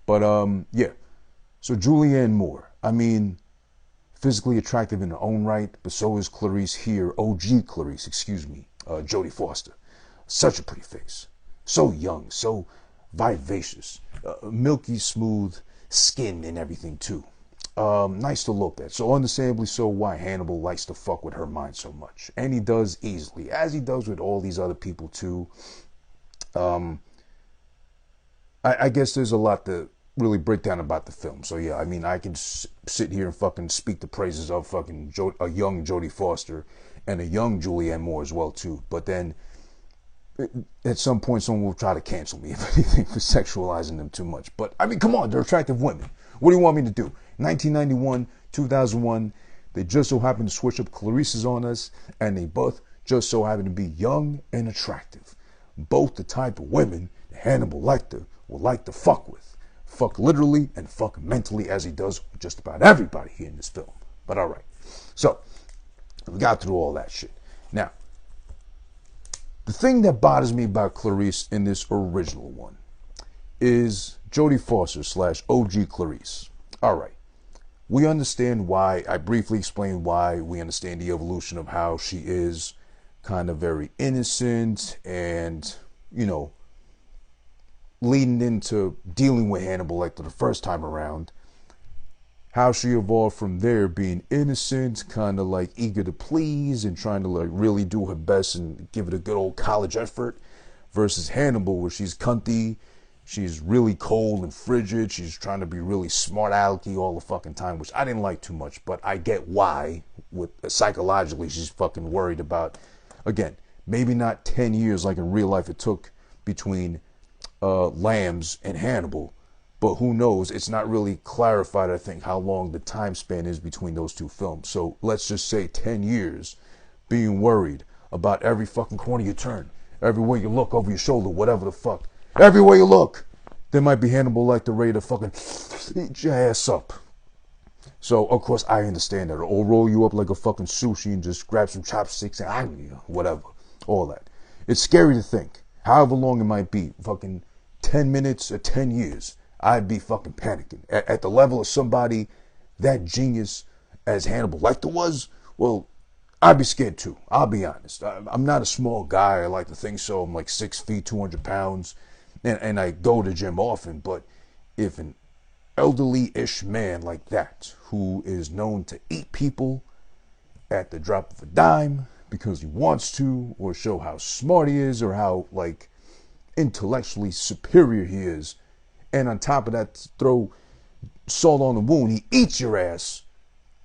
But, yeah. So Julianne Moore. I mean, physically attractive in her own right, but so is Clarice here, OG Clarice, excuse me, Jodie Foster. Such a pretty face. So young, so vivacious, milky smooth skin and everything too. Nice to look at. So understandably so why Hannibal likes to fuck with her mind so much. And he does easily, as he does with all these other people too. I guess there's a lot to really break down about the film. So yeah, I mean, I can sit here and fucking speak the praises of fucking a young Jodie Foster and a young Julianne Moore as well too. But then at some point someone will try to cancel me, if anything, for sexualizing them too much. But I mean, come on, they're attractive women. What do you want me to do? 1991, 2001, they just so happen to switch up Clarice's on us, and they both just so happen to be young and attractive. Both the type of women that Hannibal Lecter will like to fuck with. Fuck literally and fuck mentally, as he does with just about everybody here in this film. But alright. So, we got through all that shit. Now, the thing that bothers me about Clarice in this original one is Jodie Foster / OG Clarice. Alright. We understand why. I briefly explained why. We understand the evolution of how she is kind of very innocent and, you know, leading into dealing with Hannibal Lecter the first time around. How she evolved from there, being innocent, kind of like eager to please and trying to like really do her best and give it a good old college effort, versus Hannibal, where she's cunty, she's really cold and frigid, she's trying to be really smart alecky all the fucking time, which I didn't like too much, but I get why. With psychologically, she's fucking worried about, again, maybe not 10 years like in real life it took between Lambs and Hannibal, but who knows? It's not really clarified, I think, how long the time span is between those two films. So let's just say 10 years being worried about every fucking corner you turn, everywhere you look over your shoulder, whatever the fuck. Everywhere you look, there might be Hannibal Lecter ready to fucking eat your ass up. So, of course, I understand that. Or roll you up like a fucking sushi and just grab some chopsticks and whatever. All that. It's scary to think. However long it might be, fucking 10 minutes or 10 years, I'd be fucking panicking. At the level of somebody that genius as Hannibal Lecter was, well, I'd be scared too. I'll be honest. I'm not a small guy. I like to think so. I'm like 6 feet, 200 pounds, and I go to gym often. But if an elderly-ish man like that, who is known to eat people at the drop of a dime because he wants to, or show how smart he is, or how like intellectually superior he is, and on top of that, throw salt on the wound, he eats your ass.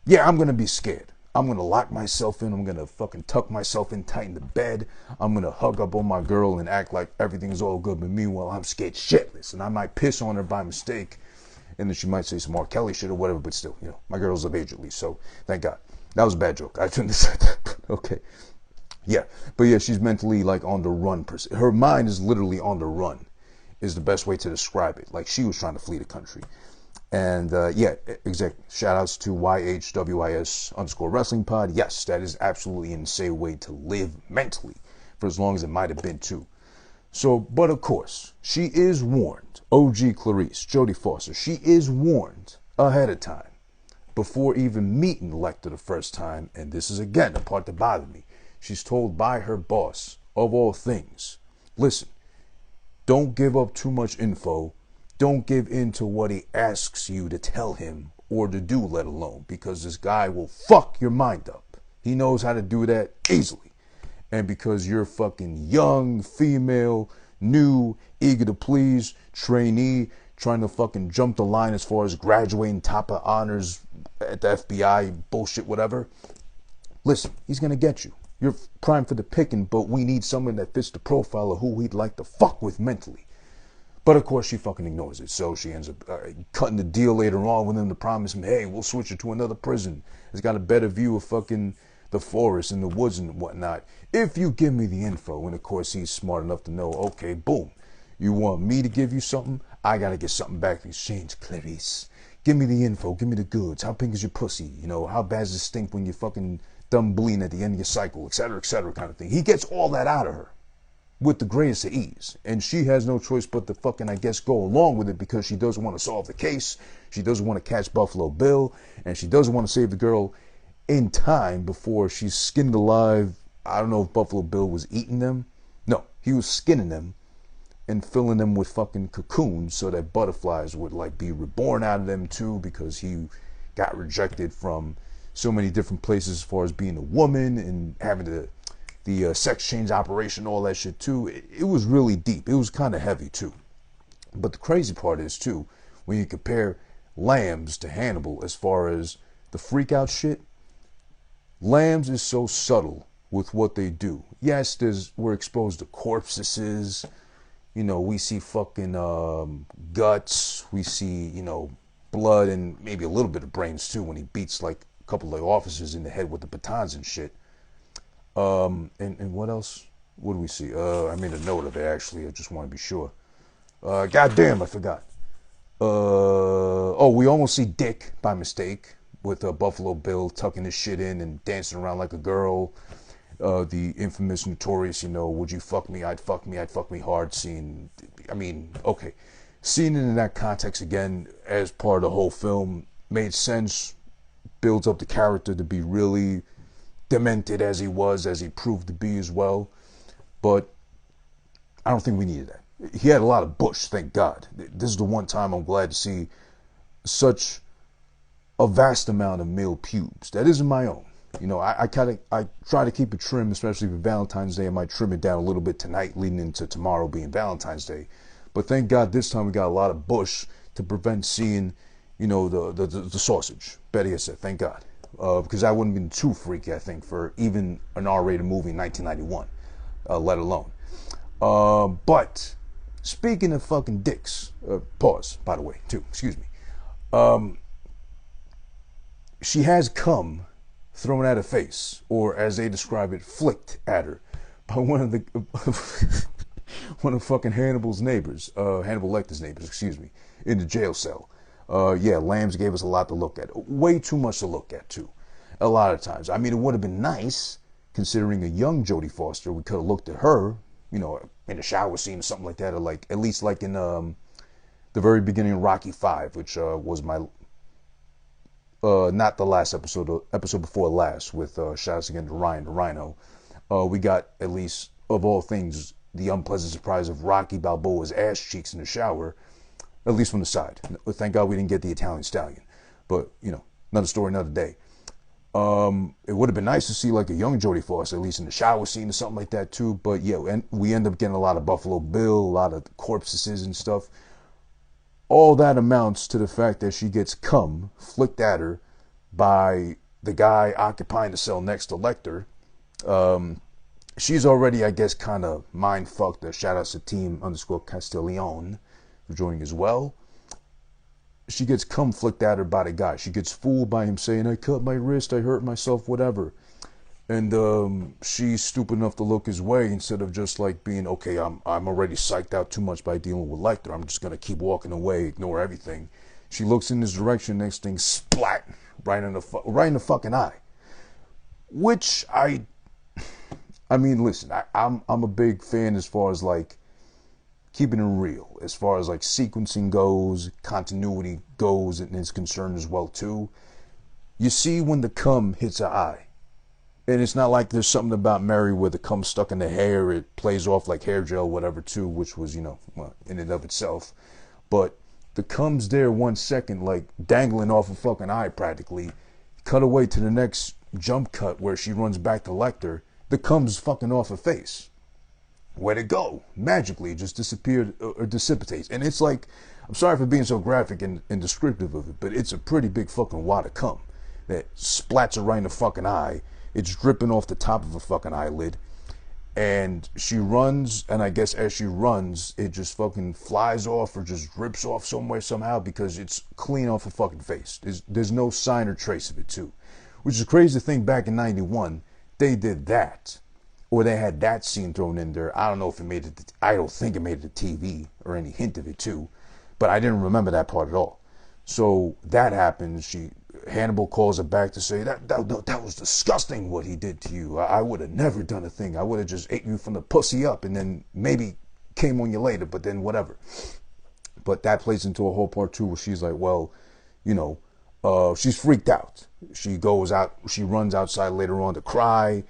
Yeah, I'm gonna be scared. I'm gonna lock myself in. I'm gonna fucking tuck myself in tight in the bed. I'm gonna hug up on my girl and act like everything's all good. But meanwhile, I'm scared shitless, and I might piss on her by mistake, and then she might say some R. Kelly shit or whatever. But still, you know, my girl's of age at least, so thank God. That was a bad joke. I shouldn't have said that. Okay. Yeah, but yeah, she's mentally like on the run. Her mind is literally on the run, is the best way to describe it. Like she was trying to flee the country. And yeah, exactly. Shout outs to YHWIS_wrestling pod. Yes, that is absolutely an insane way to live mentally for as long as it might have been too. So, but of course, she is warned. OG Clarice, Jodie Foster, she is warned ahead of time before even meeting Lecter the first time. And this is again the part that bothered me. She's told by her boss, of all things, listen, don't give up too much info. Don't give in to what he asks you to tell him or to do, let alone, because this guy will fuck your mind up. He knows how to do that easily. And because you're fucking young, female, new, eager to please, trainee, trying to fucking jump the line as far as graduating top of honors at the FBI, bullshit, whatever. Listen, he's going to get you. You're prime for the picking, but we need someone that fits the profile of who we'd like to fuck with mentally. But of course, she fucking ignores it. So she ends up cutting the deal later on with him to promise him, hey, we'll switch her to another prison. It's got a better view of fucking the forest and the woods and whatnot, if you give me the info. And of course, he's smart enough to know, okay, boom. You want me to give you something? I got to get something back in exchange, Clarice. Give me the info. Give me the goods. How pink is your pussy? You know, how bad does it stink when you fucking dumb bleeding at the end of your cycle, etc., kind of thing. He gets all that out of her. with the greatest of ease. And she has no choice but to fucking, I guess, go along with it because she doesn't want to solve the case. She doesn't want to catch Buffalo Bill. And she doesn't want to save the girl in time before she's skinned alive. I don't know if Buffalo Bill was eating them. No, he was skinning them and filling them with fucking cocoons so that butterflies would like be reborn out of them too, because he got rejected from so many different places as far as being a woman and having the sex change operation, all that shit too. It was really deep. It was kind of heavy too. But the crazy part is too, when you compare Lambs to Hannibal as far as the freak out shit, Lambs is so subtle with what they do. Yes, we're exposed to corpses. You know, we see fucking guts. We see, you know, blood and maybe a little bit of brains too when he beats like a couple of officers in the head with the batons and shit. And what else? What do we see? I made a note of it actually. I just want to be sure. Goddamn, I forgot. We almost see Dick by mistake with Buffalo Bill tucking his shit in and dancing around like a girl. The infamous, notorious, you know, would you fuck me? I'd fuck me hard scene. I mean, okay. Seeing it in that context again as part of the whole film made sense. Builds up the character to be really demented as he proved to be as well. But I don't think we needed that. He had a lot of bush, thank God. This is the one time I'm glad to see such a vast amount of male pubes. That isn't my own. You know, I try to keep it trim, especially for Valentine's Day. I might trim it down a little bit tonight, leading into tomorrow being Valentine's Day. But thank God this time we got a lot of bush to prevent seeing, you know, the sausage. Better yet said, thank God. Because I wouldn't have been too freaky, I think, for even an R-rated movie in 1991, let alone. But speaking of fucking dicks, pause, by the way, too, excuse me. She has cum thrown at her face, or as they describe it, flicked at her by one of fucking Hannibal's neighbors, Hannibal Lecter's neighbors, excuse me, in the jail cell. Lambs gave us a lot to look at. Way too much to look at, too. A lot of times. I mean, it would have been nice, considering a young Jodie Foster, we could have looked at her, you know, in the shower scene or something like that, or like, at least like in the very beginning of Rocky V, which was my, not the last episode, episode before last, with shouts again to Ryan, the Rhino. We got, at least, of all things, the unpleasant surprise of Rocky Balboa's ass cheeks in the shower, at least from the side. Thank God we didn't get the Italian Stallion. But, you know, another story, another day. It would have been nice to see like a young Jodie Foster, at least in the shower scene or something like that too. But yeah, and we end up getting a lot of Buffalo Bill, a lot of corpses and stuff. All that amounts to the fact that she gets cum flicked at her by the guy occupying the cell next to Lecter. She's already, I guess, kind of mind-fucked. Shout out to team_Castiglione for joining as well. She gets cum flicked at her by the guy. She gets fooled by him saying, I cut my wrist, I hurt myself, whatever. And she's stupid enough to look his way instead of just like being, okay, I'm already psyched out too much by dealing with Lecter. I'm just going to keep walking away, ignore everything. She looks in his direction, next thing, splat, right in the fucking eye. Which I mean, listen, I'm a big fan as far as like keeping it real, as far as like sequencing goes, continuity goes, and is concerned as well too. You see when the cum hits her eye. And it's not like there's something about Mary where the cum stuck in the hair, it plays off like hair gel, whatever, too, which was, you know, well, in and of itself. But the cum's there 1 second, like dangling off a fucking eye practically. Cut away to the next jump cut where she runs back to Lecter. The cum's fucking off her face. Where'd it go? Magically, it just disappeared or dissipates. And it's like, I'm sorry for being so graphic and descriptive of it, but it's a pretty big fucking wad of cum that splats her right in the fucking eye. It's dripping off the top of a fucking eyelid. And she runs, and I guess as she runs, it just fucking flies off or just drips off somewhere somehow because it's clean off her fucking face. There's no sign or trace of it too. Which is crazy to think back in 91, they did that. Or they had that scene thrown in there. I don't know if it made it, I don't think it made it to TV or any hint of it too. But I didn't remember that part at all. So that happens. Hannibal calls her back to say that was disgusting what he did to you. I would have never done a thing. I would have just ate you from the pussy up and then maybe came on you later, but then whatever. But that plays into a whole part too where she's like, well, she's freaked out. She goes out, she runs outside later on to cry.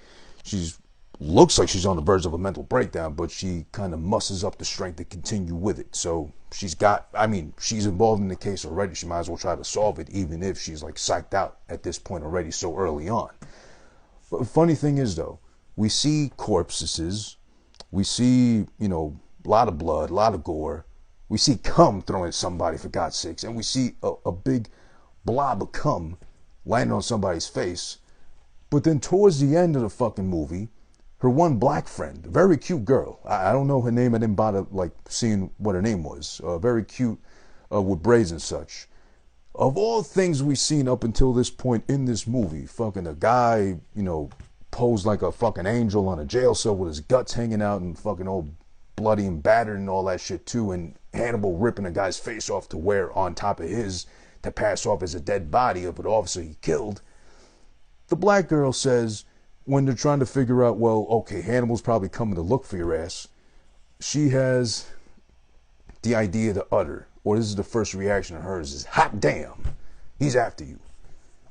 Looks like she's on the verge of a mental breakdown, but she kind of musters up the strength to continue with it. So she's involved in the case already. She might as well try to solve it, even if she's like psyched out at this point already so early on. But the funny thing is though, we see corpses, we see, a lot of blood, a lot of gore. We see cum thrown at somebody, for God's sakes, and we see a big blob of cum landing on somebody's face. But then towards the end of the fucking movie, her one black friend, a very cute girl, I don't know her name, I didn't bother seeing what her name was, very cute, with braids and such. Of all things we've seen up until this point in this movie, fucking a guy, posed like a fucking angel on a jail cell with his guts hanging out and fucking all bloody and battered and all that shit too, and Hannibal ripping a guy's face off to wear on top of his to pass off as a dead body of an officer he killed. The black girl says, when they're trying to figure out, well, okay, Hannibal's probably coming to look for your ass, she has the idea to utter, or this is the first reaction of hers, is, hot damn, he's after you.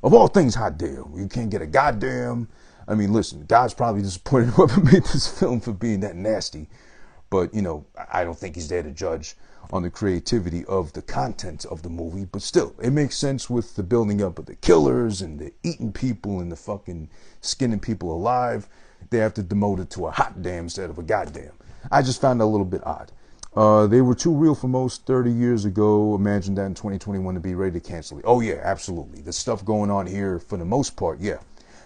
Of all things, hot damn. You can't get a goddamn. I mean, listen, God's probably disappointed whoever made this film for being that nasty. But, I don't think he's there to judge on the creativity of the content of the movie. But still, it makes sense with the building up of the killers and the eating people and the fucking skinning people alive. They have to demote it to a hot damn instead of a goddamn. I just found that a little bit odd. They were too real for most 30 years ago. Imagine that in 2021 to be ready to cancel it. Oh, yeah, absolutely. The stuff going on here, for the most part, yeah.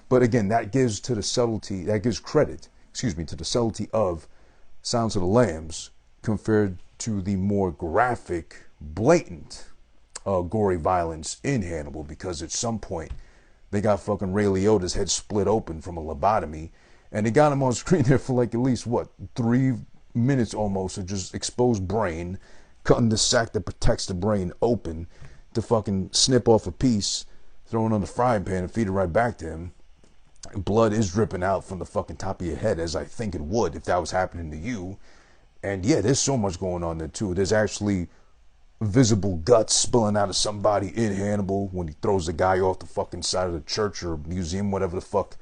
But again, that gives credit, to the subtlety of Silence of the Lambs compared to the more graphic, blatant, gory violence in Hannibal, because at some point they got fucking Ray Liotta's head split open from a lobotomy, and they got him on screen there for at least 3 minutes almost of just exposed brain, cutting the sack that protects the brain open to fucking snip off a piece, throw it on the frying pan and feed it right back to him. Blood is dripping out from the fucking top of your head, as I think it would if that was happening to you. And yeah, there's so much going on there too. There's actually visible guts spilling out of somebody in Hannibal when he throws the guy off the fucking side of the church or museum, whatever the fuck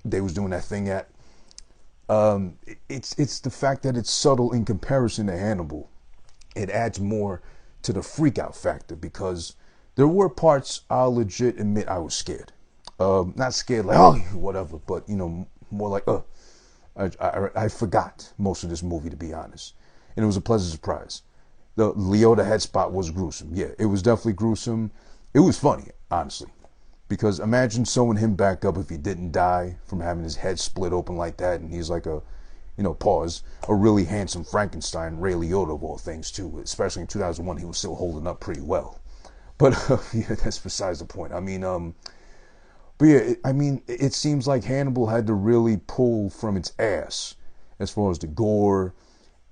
they was doing that thing at. It's the fact that it's subtle in comparison to Hannibal. It adds more to the freak out factor, because there were parts I'll legit admit I was scared. Not scared like, oh, whatever, but, more like, I forgot most of this movie, to be honest. And it was a pleasant surprise. The Liotta head spot was gruesome. Yeah, it was definitely gruesome. It was funny, honestly. Because imagine sewing him back up if he didn't die from having his head split open like that, and he's like a really handsome Frankenstein, Ray Liotta of all things too. Especially in 2001, he was still holding up pretty well. But yeah, that's besides the point. But yeah, it seems like Hannibal had to really pull from its ass as far as the gore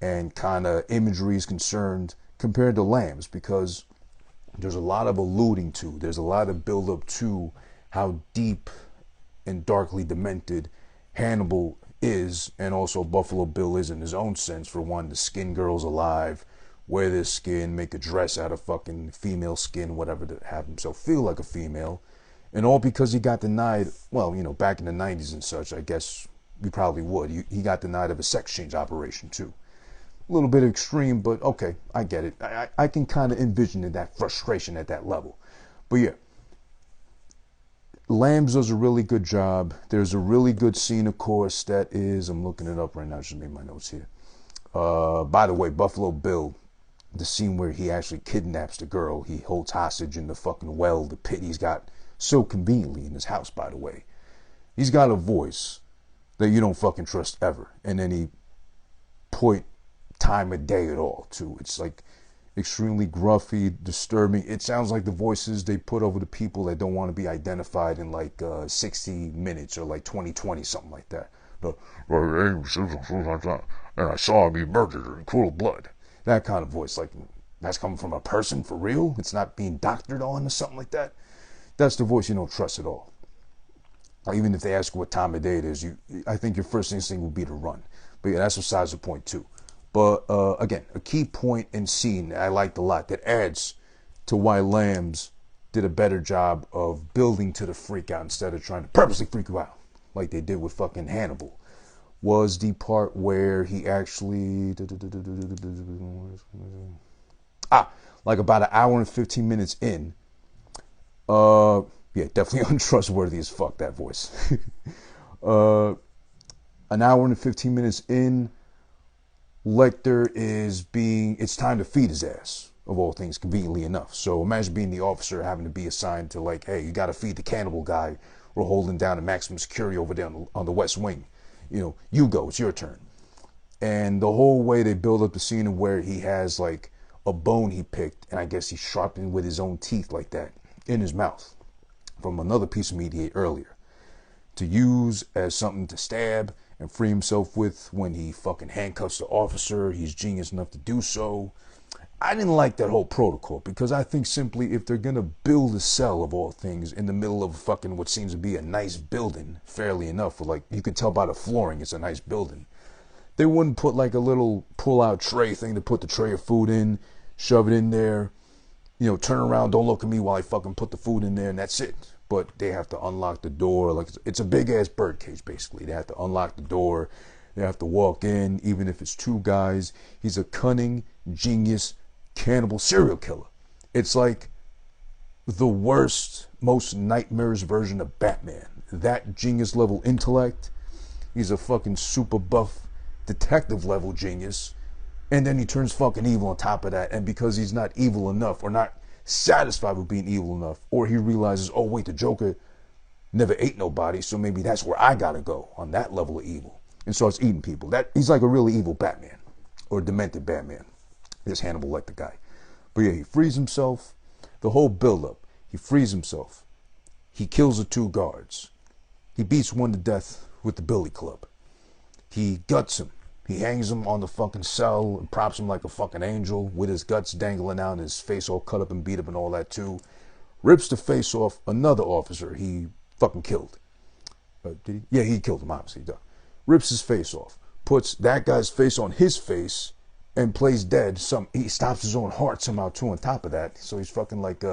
and kind of imagery is concerned compared to Lambs, because there's a lot of alluding to, there's a lot of build up to how deep and darkly demented Hannibal is, and also Buffalo Bill is in his own sense, for one, to skin girls alive, wear their skin, make a dress out of fucking female skin, whatever, to have himself feel like a female. And all because he got denied, back in the 90s and such, I guess we probably would. He got denied of a sex change operation too. A little bit extreme, but okay, I get it. I can kind of envision that frustration at that level. But yeah, Lambs does a really good job. There's a really good scene, of course, that is, I'm looking it up right now, I just made my notes here. By the way, Buffalo Bill, the scene where he actually kidnaps the girl, he holds hostage in the fucking well, the pit he's got so conveniently in his house, by the way. He's got a voice that you don't fucking trust ever. And any point, time of day at all, too. It's like extremely gruffy, disturbing. It sounds like the voices they put over the people that don't want to be identified in 60 Minutes or 2020, something like that. And I saw him be murdered in cool blood. That kind of voice, that's coming from a person for real. It's not being doctored on or something like that. that's the voice you don't trust at all. Even if they ask you what time of day it is, I think your first instinct would be to run. But yeah, that's besides the point too. But again, a key point and scene I liked a lot that adds to why Lambs did a better job of building to the freak out instead of trying to purposely freak you out like they did with fucking Hannibal, was the part where he actually like about an hour and 15 minutes in. Yeah, definitely untrustworthy as fuck, that voice. An hour and 15 minutes in, Lecter it's time to feed his ass, of all things, conveniently enough. So imagine being the officer having to be assigned to, like, hey, you got to feed the cannibal guy. We're holding down the maximum security over there on the West Wing. You know, you go, it's your turn. And the whole way they build up the scene where he has, like, a bone he picked, and I guess he sharpened with his own teeth like that in his mouth from another piece of meat he ate earlier, to use as something to stab and free himself with when he fucking handcuffs the officer. He's genius enough to do so. I didn't like that whole protocol, because I think simply if they're gonna build a cell of all things in the middle of fucking what seems to be a nice building, fairly enough, like you can tell by the flooring it's a nice building, they wouldn't put like a little pull-out tray thing to put the tray of food in, shove it in there, you know, turn around, don't look at me while I fucking put the food in there, and that's it. But they have to unlock the door. Like, it's a big-ass birdcage, basically. They have to unlock the door. They have to walk in, even if it's two guys. He's a cunning, genius, cannibal serial killer. It's like the worst, most nightmarish version of Batman. That genius-level intellect. He's a fucking super buff, detective-level genius. And then he turns fucking evil on top of that. And because he's not evil enough, or not satisfied with being evil enough, or he realizes, oh wait, the Joker never ate nobody, so maybe that's where I gotta go on that level of evil, and starts eating people. That he's like a really evil Batman, or demented Batman, this Hannibal Lecter guy. But yeah, he frees himself. The whole build-up, he frees himself. He kills the two guards. He beats one to death with the billy club. He guts him. He hangs him on the fucking cell and props him like a fucking angel with his guts dangling out and his face all cut up and beat up and all that too. Rips the face off another officer he fucking killed. Did he? Yeah, he killed him, obviously. Duh. Rips his face off. Puts that guy's face on his face and plays dead. He stops his own heart somehow too on top of that. So he's fucking like,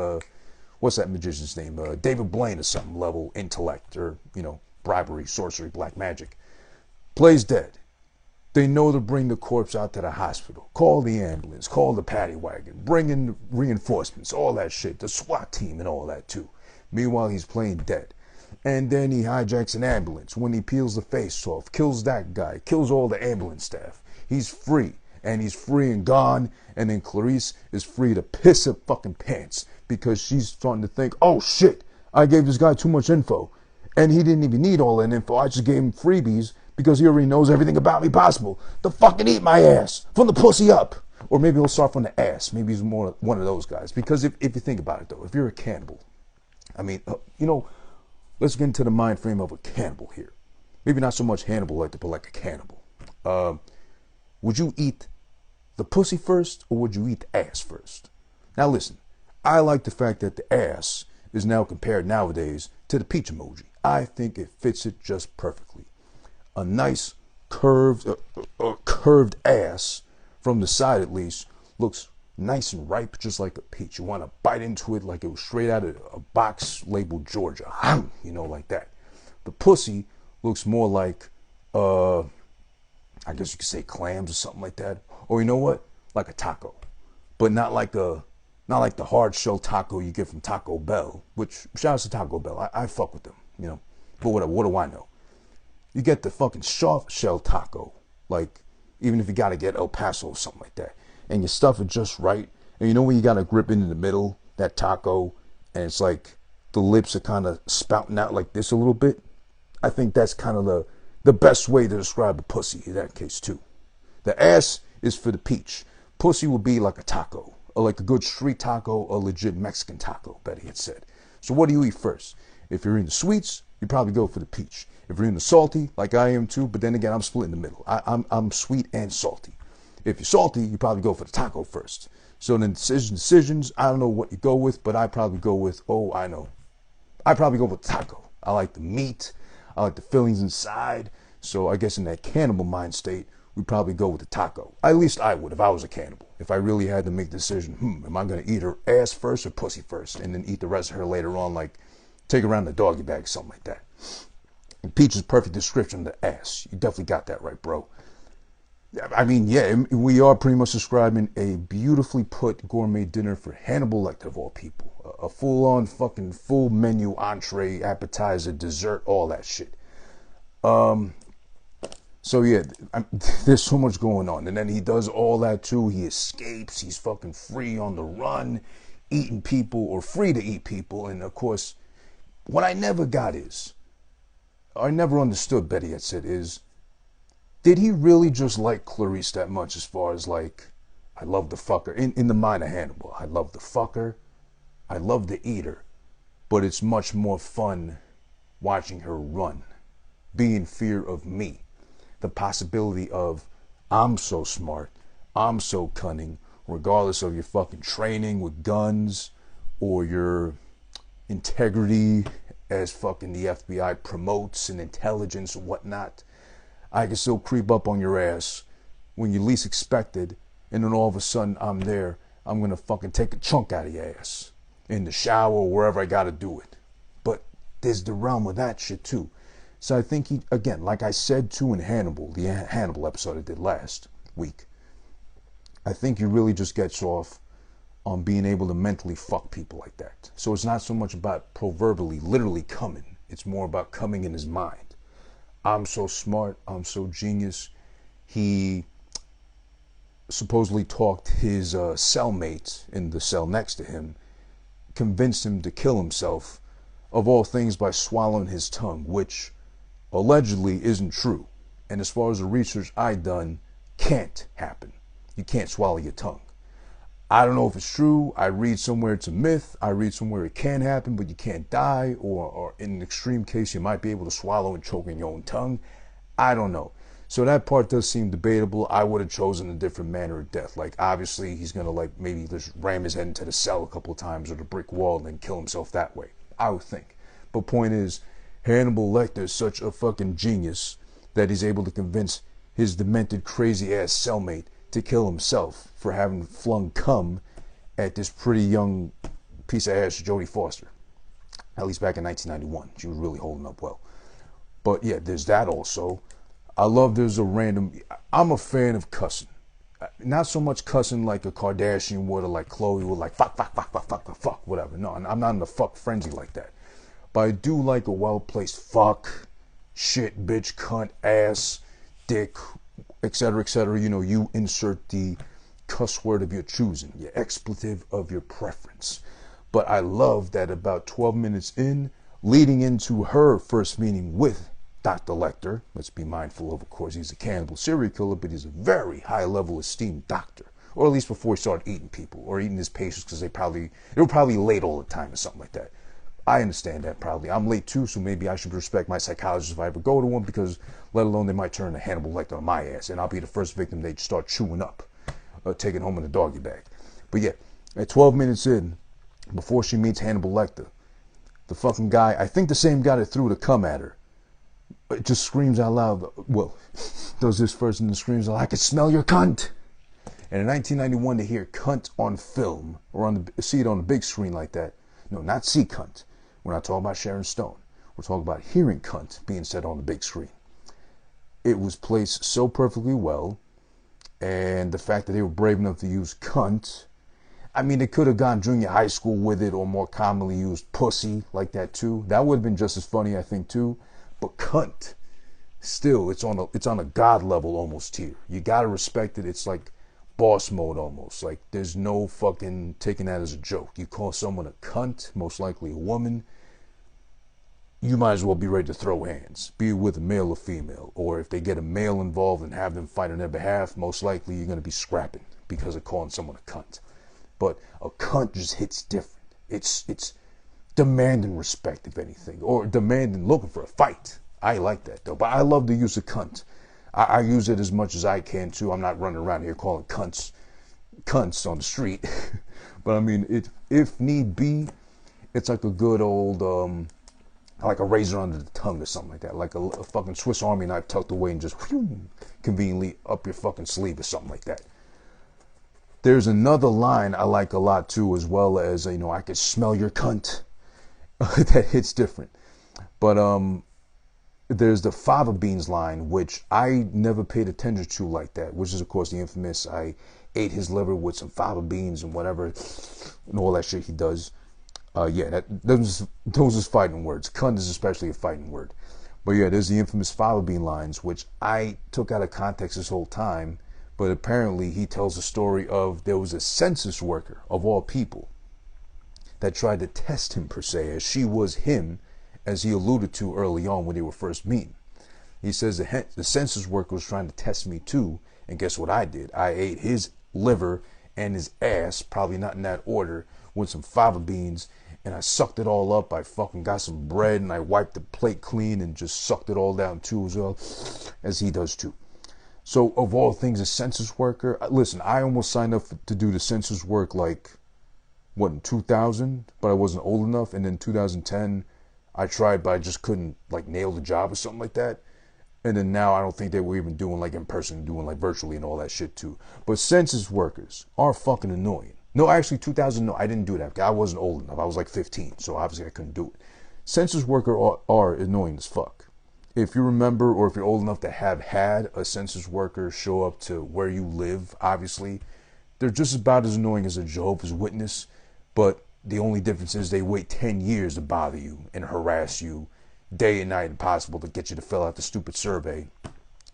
what's that magician's name? David Blaine or something level intellect, or, you know, bribery, sorcery, black magic. Plays dead. They know to bring the corpse out to the hospital. Call the ambulance. Call the paddy wagon. Bring in reinforcements. All that shit. The SWAT team and all that too. Meanwhile, he's playing dead. And then he hijacks an ambulance when he peels the face off. Kills that guy. Kills all the ambulance staff. He's free. And he's free and gone. And then Clarice is free to piss her fucking pants, because she's starting to think, oh shit, I gave this guy too much info. And he didn't even need all that info. I just gave him freebies, because he already knows everything about me possible. To fucking eat my ass from the pussy up. Or maybe he'll start from the ass. Maybe he's more one of those guys. Because if you think about it, though, if you're a cannibal, I mean, you know, let's get into the mind frame of a cannibal here. Maybe not so much Hannibal Lecter, but like a cannibal. Would you eat the pussy first, or would you eat the ass first? Now listen, I like the fact that the ass is now compared nowadays to the peach emoji. I think it fits it just perfectly. A nice curved ass from the side, at least, looks nice and ripe, just like a peach. You want to bite into it like it was straight out of a box labeled Georgia, you know, like that. The pussy looks more like, I guess you could say clams or something like that, or you know what, like a taco, but not like the hard shell taco you get from Taco Bell. Which, shout out to Taco Bell, I fuck with them, you know. But whatever, what do I know? You get the fucking soft shell taco, like, even if you gotta get El Paso or something like that, and you stuff it just right, and you know when you gotta grip it in the middle, that taco, and it's like the lips are kind of spouting out like this a little bit. I think that's kind of the best way to describe a pussy in that case too. The ass is for the peach. Pussy would be like a taco, or like a good street taco, or legit Mexican taco, better yet said. So what do you eat first? If you're into sweets, you probably go for the peach. If you're into salty, like I am too, but then again, I'm split in the middle. I'm sweet and salty. If you're salty, you probably go for the taco first. So then decisions, I don't know what you go with, but I probably go with, oh, I know, I'd probably go with taco. I like the meat. I like the fillings inside. So I guess in that cannibal mind state, we'd probably go with the taco. At least I would if I was a cannibal. If I really had to make the decision, am I going to eat her ass first or pussy first? And then eat the rest of her later on, like take her around the doggy bag, something like that. And Peach's perfect description of the ass. You definitely got that right, bro. I mean, yeah, we are pretty much describing a beautifully put gourmet dinner for Hannibal Lecter, of all people. A full-on fucking full menu, entree, appetizer, dessert, all that shit. So yeah, there's so much going on. And then he does all that too. He escapes. He's fucking free on the run, eating people or free to eat people. And of course, what I never got is, I never understood, better yet said, is, did he really just like Clarice that much as far as like, I love the fucker, in the mind of Hannibal, I love the fucker, I love the eater, but it's much more fun watching her run, be in fear of me. The possibility of, I'm so smart, I'm so cunning, regardless of your fucking training with guns or your integrity as fucking the FBI promotes and intelligence and whatnot, I can still creep up on your ass when you least expect it, and then all of a sudden I'm there. I'm gonna fucking take a chunk out of your ass in the shower or wherever I gotta do it. But there's the realm of that shit too. So I think he, again, like I said too in Hannibal, the Hannibal episode I did last week, I think he really just gets off on being able to mentally fuck people like that. So it's not so much about proverbially, literally coming. It's more about coming in his mind. I'm so smart, I'm so genius. He supposedly talked his cellmate in the cell next to him, convinced him to kill himself, of all things by swallowing his tongue, which allegedly isn't true. And as far as the research I've done, can't happen. You can't swallow your tongue. I don't know if it's true. I read somewhere it's a myth. I read somewhere it can happen, but you can't die. Or in an extreme case, you might be able to swallow and choke in your own tongue. I don't know. So that part does seem debatable. I would have chosen a different manner of death. Like, obviously, he's going to, like, maybe just ram his head into the cell a couple of times or the brick wall and then kill himself that way. I would think. But point is, Hannibal Lecter is such a fucking genius that he's able to convince his demented, crazy-ass cellmate to kill himself for having flung cum at this pretty young piece of ass, Jodie Foster. At least back in 1991. She was really holding up well. But yeah, there's that also. I love there's a random... I'm a fan of cussing. Not so much cussing like a Kardashian would or like Chloe would, like fuck, fuck, fuck, fuck, fuck, fuck, fuck, whatever. No, I'm not in the fuck frenzy like that. But I do like a well-placed fuck, shit, bitch, cunt, ass, dick, etc., etc. You know, you insert the cuss word of your choosing, your expletive of your preference. But I love that about 12 minutes in, leading into her first meeting with Dr. Lecter, let's be mindful of course, he's a cannibal serial killer, but he's a very high-level esteemed doctor. Or at least before he started eating people, or eating his patients, because they were probably late all the time or something like that. I understand that probably. I'm late too, so maybe I should respect my psychologist if I ever go to one, because let alone they might turn to Hannibal Lecter on my ass, and I'll be the first victim they start chewing up, taking home in a doggy bag. But yeah, at 12 minutes in, before she meets Hannibal Lecter, the fucking guy, I think the same guy that threw the cum at her, it just screams out loud, well, does this first and then screams out, I can smell your cunt. And in 1991, to hear cunt on film, or see it on the big screen like that, no, not see cunt. We're not talking about Sharon Stone. We're talking about hearing cunt being said on the big screen. It was placed so perfectly well, and the fact that they were brave enough to use cunt, I mean, they could have gone junior high school with it, or more commonly used pussy like that too. That would have been just as funny, I think, too. But cunt, still, it's on a god level almost here. You gotta respect it. It's like boss mode almost. Like, there's no fucking taking that as a joke. You call someone a cunt, most likely a woman, you might as well be ready to throw hands, be it with a male or female. Or if they get a male involved and have them fight on their behalf, most likely you're going to be scrapping because of calling someone a cunt. But a cunt just hits different. It's demanding respect, if anything, or demanding looking for a fight. I like that though. But I love the use of cunt. I use it as much as I can too. I'm not running around here calling cunts on the street. But I mean, if need be, It's like a good old, like a razor under the tongue or something like that. Like a fucking Swiss Army knife tucked away and just whew, conveniently up your fucking sleeve or something like that. There's another line I like a lot too, as well as, I could smell your cunt. That hits different. But there's the fava beans line, which I never paid attention to like that, which is, of course, the infamous I ate his liver with some fava beans and whatever, and all that shit he does. Yeah, those is fighting words. Cunt is especially a fighting word. But yeah, there's the infamous fava bean lines, which I took out of context this whole time. But apparently he tells the story of there was a census worker, of all people, that tried to test him, per se, as she was him, as he alluded to early on when they were first meeting. He says the census worker was trying to test me too, and guess what I did? I ate his liver and his ass, probably not in that order, with some fava beans, and I sucked it all up. I fucking got some bread, and I wiped the plate clean and just sucked it all down too, as well as he does too. So, of all things, a census worker, listen, I almost signed up to do the census work like, in 2000, but I wasn't old enough, and then 2010, I tried, but I just couldn't, nail the job or something like that. And then now I don't think they were even doing, in person, doing, virtually and all that shit, too. But census workers are fucking annoying. No, actually, 2000, no, I didn't do that. I wasn't old enough. I was, 15, so obviously I couldn't do it. Census workers are annoying as fuck. If you remember, or if you're old enough to have had a census worker show up to where you live, obviously, they're just about as annoying as a Jehovah's Witness, but the only difference is they wait 10 years to bother you and harass you day and night impossible to get you to fill out the stupid survey,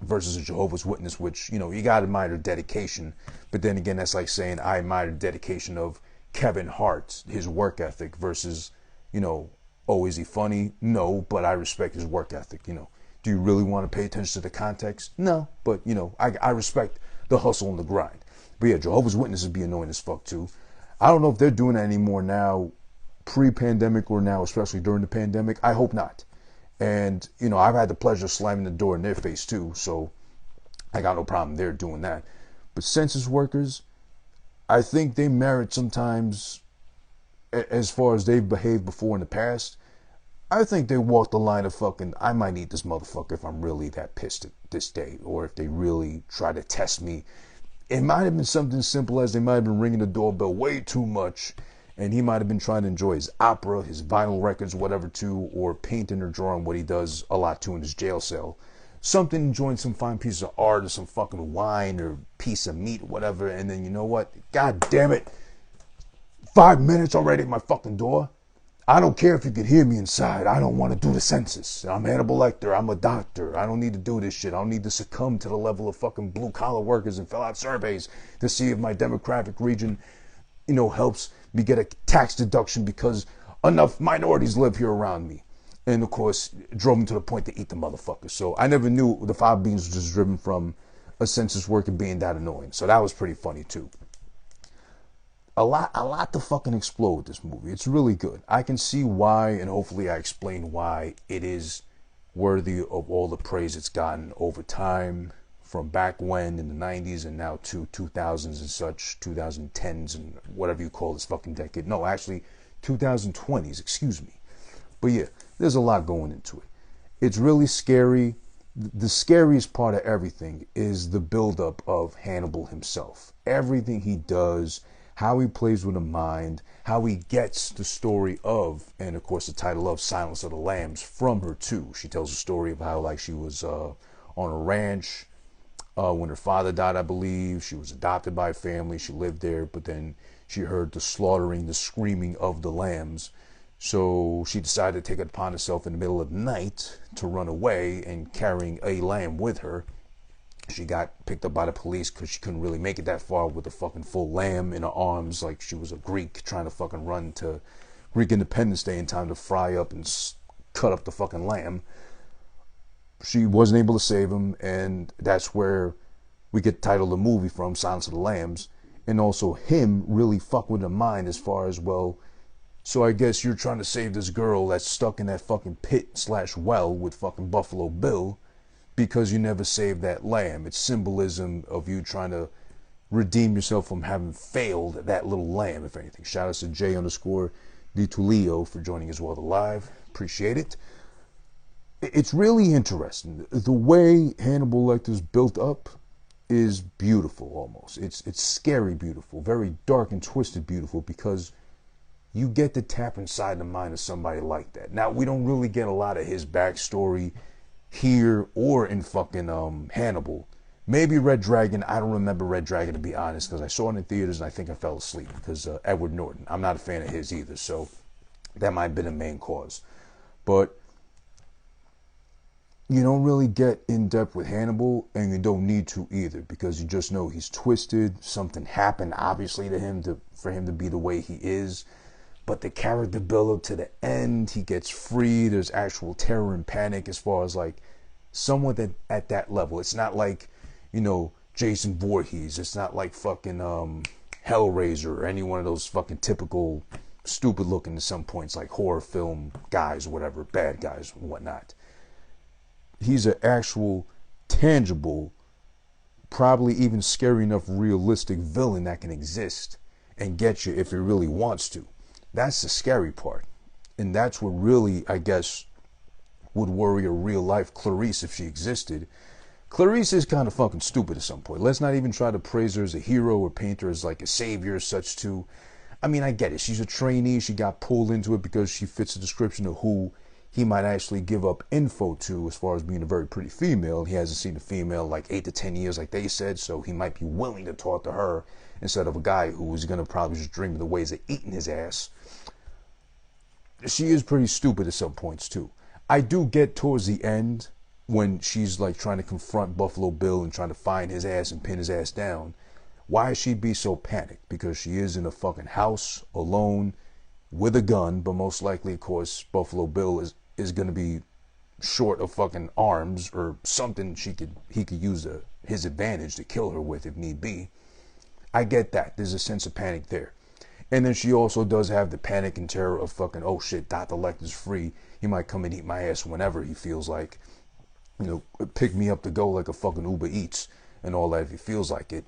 versus a Jehovah's Witness, which, you got to admire their dedication. But then again, that's like saying I admire the dedication of Kevin Hart, his work ethic, versus, oh, is he funny? No, but I respect his work ethic. Do you really want to pay attention to the context? No, but, I respect the hustle and the grind. But yeah, Jehovah's Witnesses be annoying as fuck too. I don't know if they're doing that anymore now, pre-pandemic, or now, especially during the pandemic. I hope not. And, I've had the pleasure of slamming the door in their face too, so I got no problem there doing that. But census workers, I think they merit sometimes, as far as they've behaved before in the past, I think they walk the line of fucking, I might eat this motherfucker if I'm really that pissed at this day, or if they really try to test me. It might have been something simple as they might have been ringing the doorbell way too much, and he might have been trying to enjoy his opera, his vinyl records, whatever too, or painting or drawing, what he does a lot too in his jail cell. Something, enjoying some fine piece of art or some fucking wine or piece of meat, whatever, and then you know what? God damn it. 5 minutes already at my fucking door? I don't care if you can hear me inside. I don't want to do the census. I'm Hannibal Lecter. I'm a doctor. I don't need to do this shit. I don't need to succumb to the level of fucking blue-collar workers and fill out surveys to see if my demographic region, helps me get a tax deduction because enough minorities live here around me. And, of course, drove me to the point to eat the motherfucker. So I never knew the fava beans was just driven from a census worker being that annoying. So that was pretty funny, too. A lot to fucking explore with this movie. It's really good. I can see why, and hopefully I explain why it is worthy of all the praise it's gotten over time, from back when in the 90s and now to 2000s and such, 2010s and whatever you call this fucking decade. No, actually 2020s, excuse me. But yeah, there's a lot going into it. It's really scary. The scariest part of everything is the buildup of Hannibal himself. Everything he does, how he plays with the mind, how he gets the story of, and of course the title of Silence of the Lambs from her too. She tells a story of how she was on a ranch when her father died, I believe. She was adopted by a family. She lived there, but then she heard the slaughtering, the screaming of the lambs. So she decided to take it upon herself in the middle of the night to run away, and carrying a lamb with her. She got picked up by the police because she couldn't really make it that far with a fucking full lamb in her arms, like she was a Greek trying to fucking run to Greek Independence Day in time to fry up and cut up the fucking lamb. She wasn't able to save him, and that's where we get the title of the movie from, Silence of the Lambs. And also him really fuck with her mind as far as, well, so I guess you're trying to save this girl that's stuck in that fucking pit/well with fucking Buffalo Bill, because you never saved that lamb. It's symbolism of you trying to redeem yourself from having failed that little lamb, if anything. Shout out to J_D_Foster Tulio for joining as well live. Appreciate it. It's really interesting. The way Hannibal Lecter's built up is beautiful almost. It's scary beautiful, very dark and twisted beautiful, because you get to tap inside the mind of somebody like that. Now, we don't really get a lot of his backstory here or in fucking Hannibal. Maybe Red Dragon. I don't remember Red Dragon, to be honest, because I saw it in theaters and I think I fell asleep because Edward Norton. I'm not a fan of his either, so that might have been a main cause. But you don't really get in depth with Hannibal, and you don't need to either, because you just know he's twisted. Something happened, obviously, to him for him to be the way he is. But the character build up to the end, he gets free. There's actual terror and panic as far as like somewhat at that level. It's not like, you know, Jason Voorhees. It's not like fucking Hellraiser or any one of those fucking typical stupid looking at some points like horror film guys or whatever, bad guys and whatnot. He's an actual tangible, probably even scary enough realistic villain that can exist and get you if he really wants to. That's the scary part. And that's what really, I guess, would worry a real life Clarice if she existed. Clarice is kind of fucking stupid at some point. Let's not even try to praise her as a hero or paint her as like a savior or such too. I mean, I get it. She's a trainee. She got pulled into it because she fits the description of who he might actually give up info to as far as being a very pretty female. He hasn't seen a female in like 8 to 10 years like they said, so he might be willing to talk to her instead of a guy who is going to probably just dream of the ways of eating his ass. She is pretty stupid at some points too. I do get towards the end when she's like trying to confront Buffalo Bill and trying to find his ass and pin his ass down. Why she be so panicked? Because she is in a fucking house alone with a gun, but most likely, of course, Buffalo Bill is going to be short of fucking arms or something he could use his advantage to kill her with if need be. I get that. There's a sense of panic there. And then she also does have the panic and terror of fucking, oh shit, Dr. Lecter's free. He might come and eat my ass whenever he feels like, you know, pick me up to go like a fucking Uber Eats and all that if he feels like it.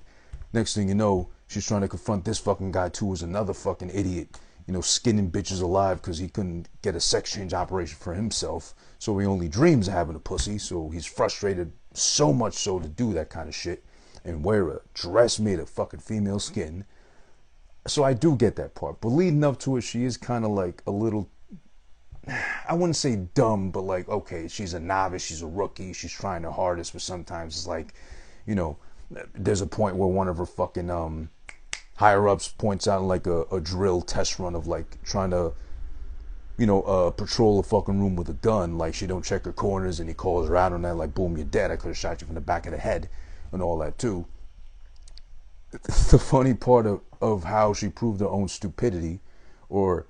Next thing you know, she's trying to confront this fucking guy too, who's another fucking idiot, you know, skinning bitches alive because he couldn't get a sex change operation for himself. So he only dreams of having a pussy. So he's frustrated so much so to do that kind of shit and wear a dress made of fucking female skin. So I do get that part. But leading up to it, she is kind of like a little, I wouldn't say dumb, but like, okay, she's a novice, she's a rookie, she's trying her hardest, but sometimes it's like, you know, there's a point where one of her fucking higher ups points out like a drill test run of like trying to, you know, patrol a fucking room with a gun. Like she don't check her corners and he calls her out on that like, boom, you're dead. I could have shot you from the back of the head and all that too. The funny part of how she proved her own stupidity or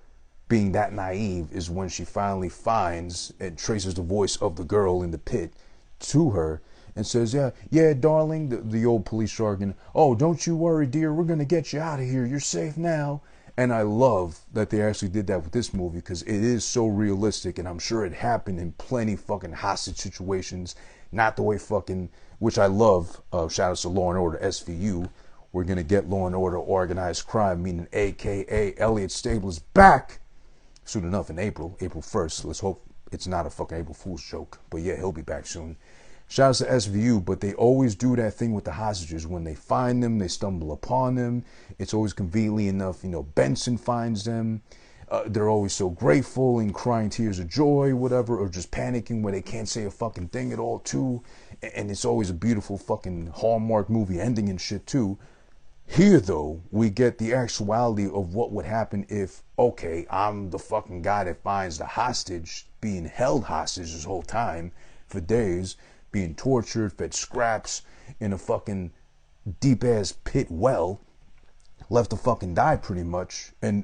being that naive is when she finally finds and traces the voice of the girl in the pit to her and says, yeah, darling, the old police jargon, oh, don't you worry, dear, we're going to get you out of here. You're safe now. And I love that they actually did that with this movie because it is so realistic, and I'm sure it happened in plenty fucking hostage situations, not the way fucking, which I love, shout out to Law and Order SVU. We're going to get Law and Order Organized Crime, meaning AKA Elliot Stable is back soon enough in April 1st. Let's hope it's not a fucking April Fool's joke. But yeah, he'll be back soon. Shout out to SVU, but they always do that thing with the hostages. When they find them, they stumble upon them. It's always conveniently enough, you know, Benson finds them. They're always so grateful and crying tears of joy, whatever, or just panicking where they can't say a fucking thing at all, too. And it's always a beautiful fucking Hallmark movie ending and shit, too. Here, though, we get the actuality of what would happen if, okay, I'm the fucking guy that finds the hostage being held hostage this whole time for days, being tortured, fed scraps in a fucking deep-ass pit well, left to fucking die pretty much, and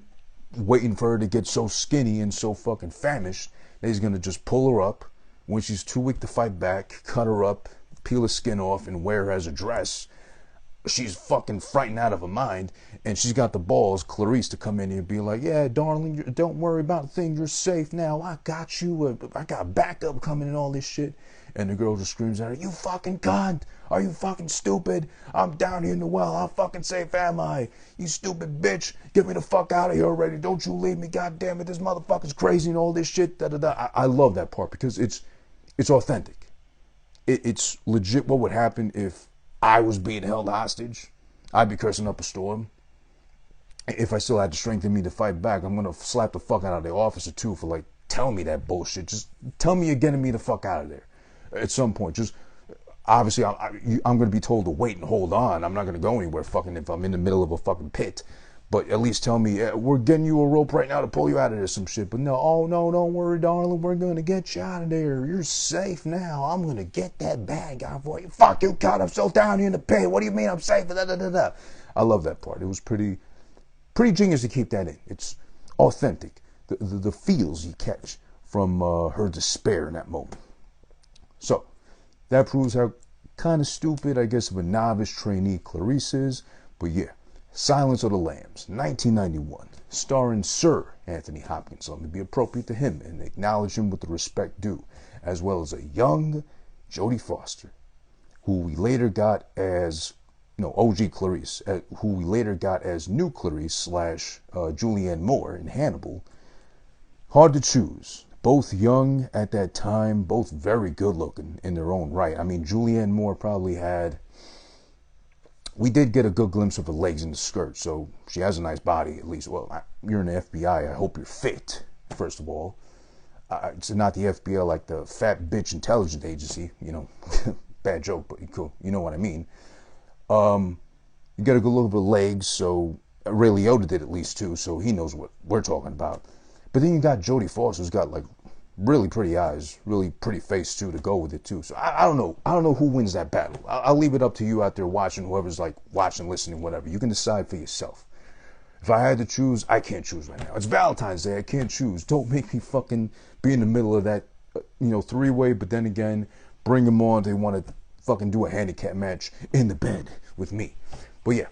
waiting for her to get so skinny and so fucking famished that he's gonna just pull her up when she's too weak to fight back, cut her up, peel her skin off, and wear her as a dress. she's fucking frightened out of her mind, and she's got the balls, Clarice, to come in here and be like, yeah, darling, don't worry about a thing, you're safe now, I got you, I got backup coming and all this shit. And the girl just screams at her, you fucking cunt, are you fucking stupid? I'm down here in the well, how fucking safe am I? You stupid bitch, get me the fuck out of here already, don't you leave me, god damn it, this motherfucker's crazy and all this shit, da da da. I love that part because it's authentic. It's legit what would happen if I was being held hostage. I'd be cursing up a storm. If I still had the strength in me to fight back, I'm going to slap the fuck out of the officer too for like telling me that bullshit. Just tell me you're getting me the fuck out of there at some point. Just obviously I'm going to be told to wait and hold on. I'm not going to go anywhere fucking if I'm in the middle of a fucking pit. But at least tell me, we're getting you a rope right now to pull you out of there, some shit. But no, oh no, don't worry, darling. We're going to get you out of there. You're safe now. I'm going to get that bag out for you. Fuck you, God. I'm so down here in the pit. What do you mean I'm safe? Da, da, da, da. I love that part. It was pretty genius to keep that in. It's authentic. The feels you catch from her despair in that moment. So, that proves how kind of stupid, I guess, of a novice trainee Clarice is. But yeah. Silence of the Lambs, 1991, starring Sir Anthony Hopkins. Let me be appropriate to him and acknowledge him with the respect due, as well as a young Jodie Foster, who we later got as, OG Clarice, who we later got as new Clarice / Julianne Moore in Hannibal. Hard to choose. Both young at that time, both very good looking in their own right. I mean, Julianne Moore probably had... We did get a good glimpse of her legs in the skirt, so she has a nice body at least. Well, you're in the FBI, I hope you're fit, first of all. It's not the FBI like the fat bitch intelligence agency, bad joke, but cool, you know what I mean. You get a good look of her legs, so Ray Liotta did at least too, so he knows what we're talking about. But then you got Jodie Foster, who's got like really pretty eyes, really pretty face too to go with it too. So I don't know. I don't know who wins that battle. I'll leave it up to you out there watching, whoever's like watching, listening, whatever. You can decide for yourself. If I had to choose, I can't choose right now. It's Valentine's Day. I can't choose. Don't make me fucking be in the middle of that, three-way. But then again, bring them on. They want to fucking do a handicap match in the bed with me. But yeah,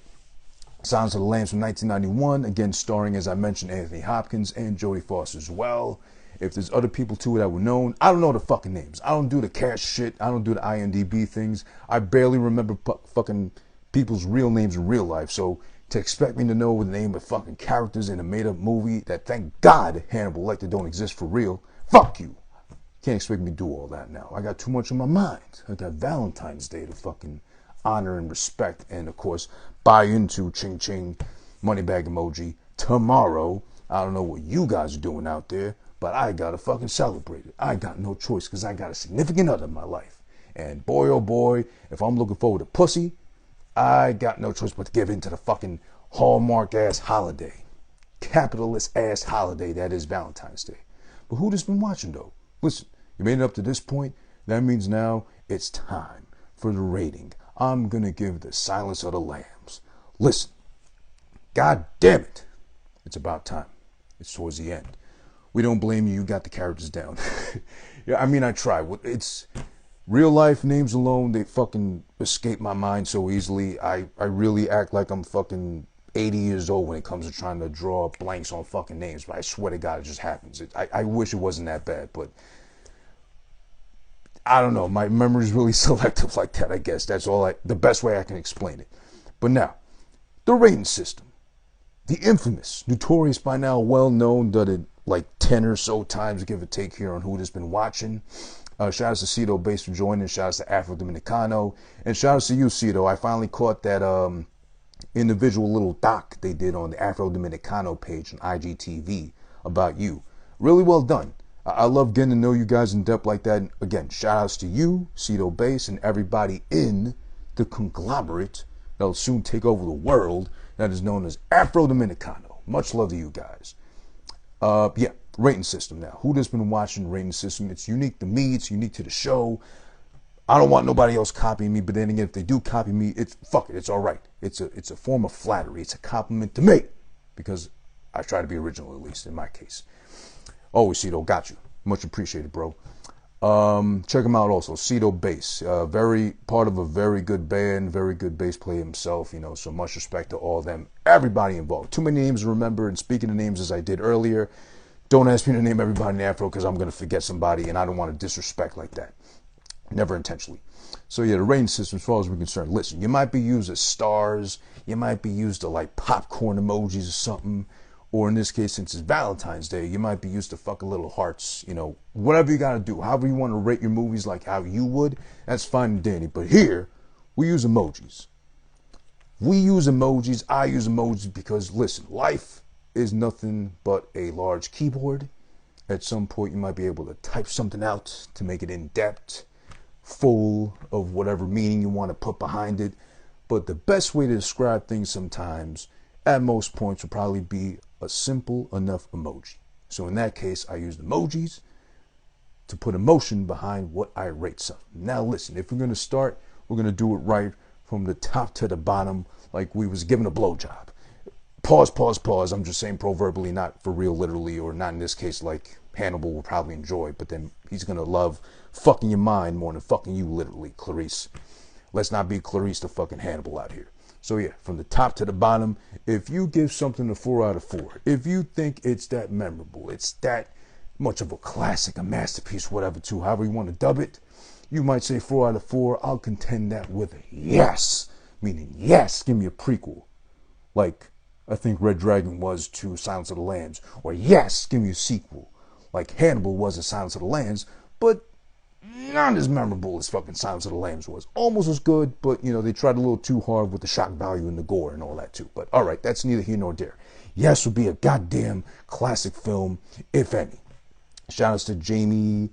Silence of the Lambs from 1991. Again, starring, as I mentioned, Anthony Hopkins and Jodie Foster as well. If there's other people too that were known, I don't know the fucking names. I don't do the cash shit. I don't do the IMDb things. I barely remember fucking people's real names in real life. So to expect me to know the name of fucking characters in a made-up movie that, thank God, Hannibal Lecter don't exist for real, fuck you. Can't expect me to do all that now. I got too much on my mind. I got Valentine's Day to fucking honor and respect and, of course, buy into ching ching money bag emoji tomorrow. I don't know what you guys are doing out there, but I gotta fucking celebrate it. I got no choice because I got a significant other in my life. And boy, oh boy, if I'm looking forward to pussy, I got no choice but to give in to the fucking Hallmark-ass holiday. Capitalist-ass holiday that is Valentine's Day. But who just been watching, though? Listen, you made it up to this point. That means now it's time for the rating. I'm gonna give the Silence of the Lambs. Listen, god damn it. It's about time. It's towards the end. We don't blame you. You got the characters down. Yeah, I mean, I try. It's real life names alone. They fucking escape my mind so easily. I really act like I'm fucking 80 years old when it comes to trying to draw blanks on fucking names. But I swear to God, it just happens. I wish it wasn't that bad, but I don't know. My memory's really selective like that, I guess. That's the best way I can explain it. But now, the rating system. The infamous, notorious by now, well-known, done it like 10 or so times, give or take, here on Who Has Been Watching. Shout out to Cito Base for joining. Shout out to Afro Dominicano. And shout out to you, Cito. I finally caught that individual little doc they did on the Afro Dominicano page on IGTV about you. Really well done. I love getting to know you guys in depth like that. And again, shout outs to you, Cito Base, and everybody in the conglomerate that'll soon take over the world that is known as Afro Dominicano. Much love to you guys. Yeah, rating system now. Who has been watching rating system? It's unique to me. It's unique to the show. I don't want nobody else copying me, but then again, if they do copy me, fuck it. It's all right. It's a form of flattery. It's a compliment to me because I try to be original, at least in my case. Always, Cito, got you. Much appreciated, bro. Check him out also, Cedo Bass. Very part of a very good band, very good bass player himself, so much respect to all of them. Everybody involved. Too many names to remember, and speaking of names as I did earlier, don't ask me to name everybody in Afro because I'm going to forget somebody, and I don't want to disrespect like that. Never intentionally. So yeah, the rating system, as far as we're concerned, listen, you might be used as stars, you might be used to like popcorn emojis or something, or in this case, since it's Valentine's Day, you might be used to fucking little hearts, whatever you gotta do, however you want to rate your movies like how you would, that's fine and dandy. But here, we use emojis. We use emojis, I use emojis because, listen, life is nothing but a large keyboard. At some point, you might be able to type something out to make it in-depth, full of whatever meaning you want to put behind it. But the best way to describe things sometimes, at most points, will probably be a simple enough emoji. So in that case, I used emojis to put emotion behind what I rate something. Now listen, if we're going to start, we're going to do it right from the top to the bottom, like we was given a blowjob. Pause. I'm just saying proverbially, not for real, literally, or not in this case like Hannibal will probably enjoy, but then he's going to love fucking your mind more than fucking you literally, Clarice. Let's not be Clarice the fucking Hannibal out here. So yeah, from the top to the bottom, if you give something a 4 out of 4, if you think it's that memorable, it's that much of a classic, a masterpiece, whatever, too, however you want to dub it, you might say 4 out of 4. I'll contend that with a yes, meaning yes, give me a prequel, like I think Red Dragon was to Silence of the Lambs, or yes, give me a sequel, like Hannibal was to Silence of the Lambs, but not as memorable as fucking Silence of the Lambs was. Almost as good, but, they tried a little too hard with the shock value and the gore and all that, too. But, alright, that's neither here nor there. Yes would be a goddamn classic film, if any. Shout outs to Jamie.s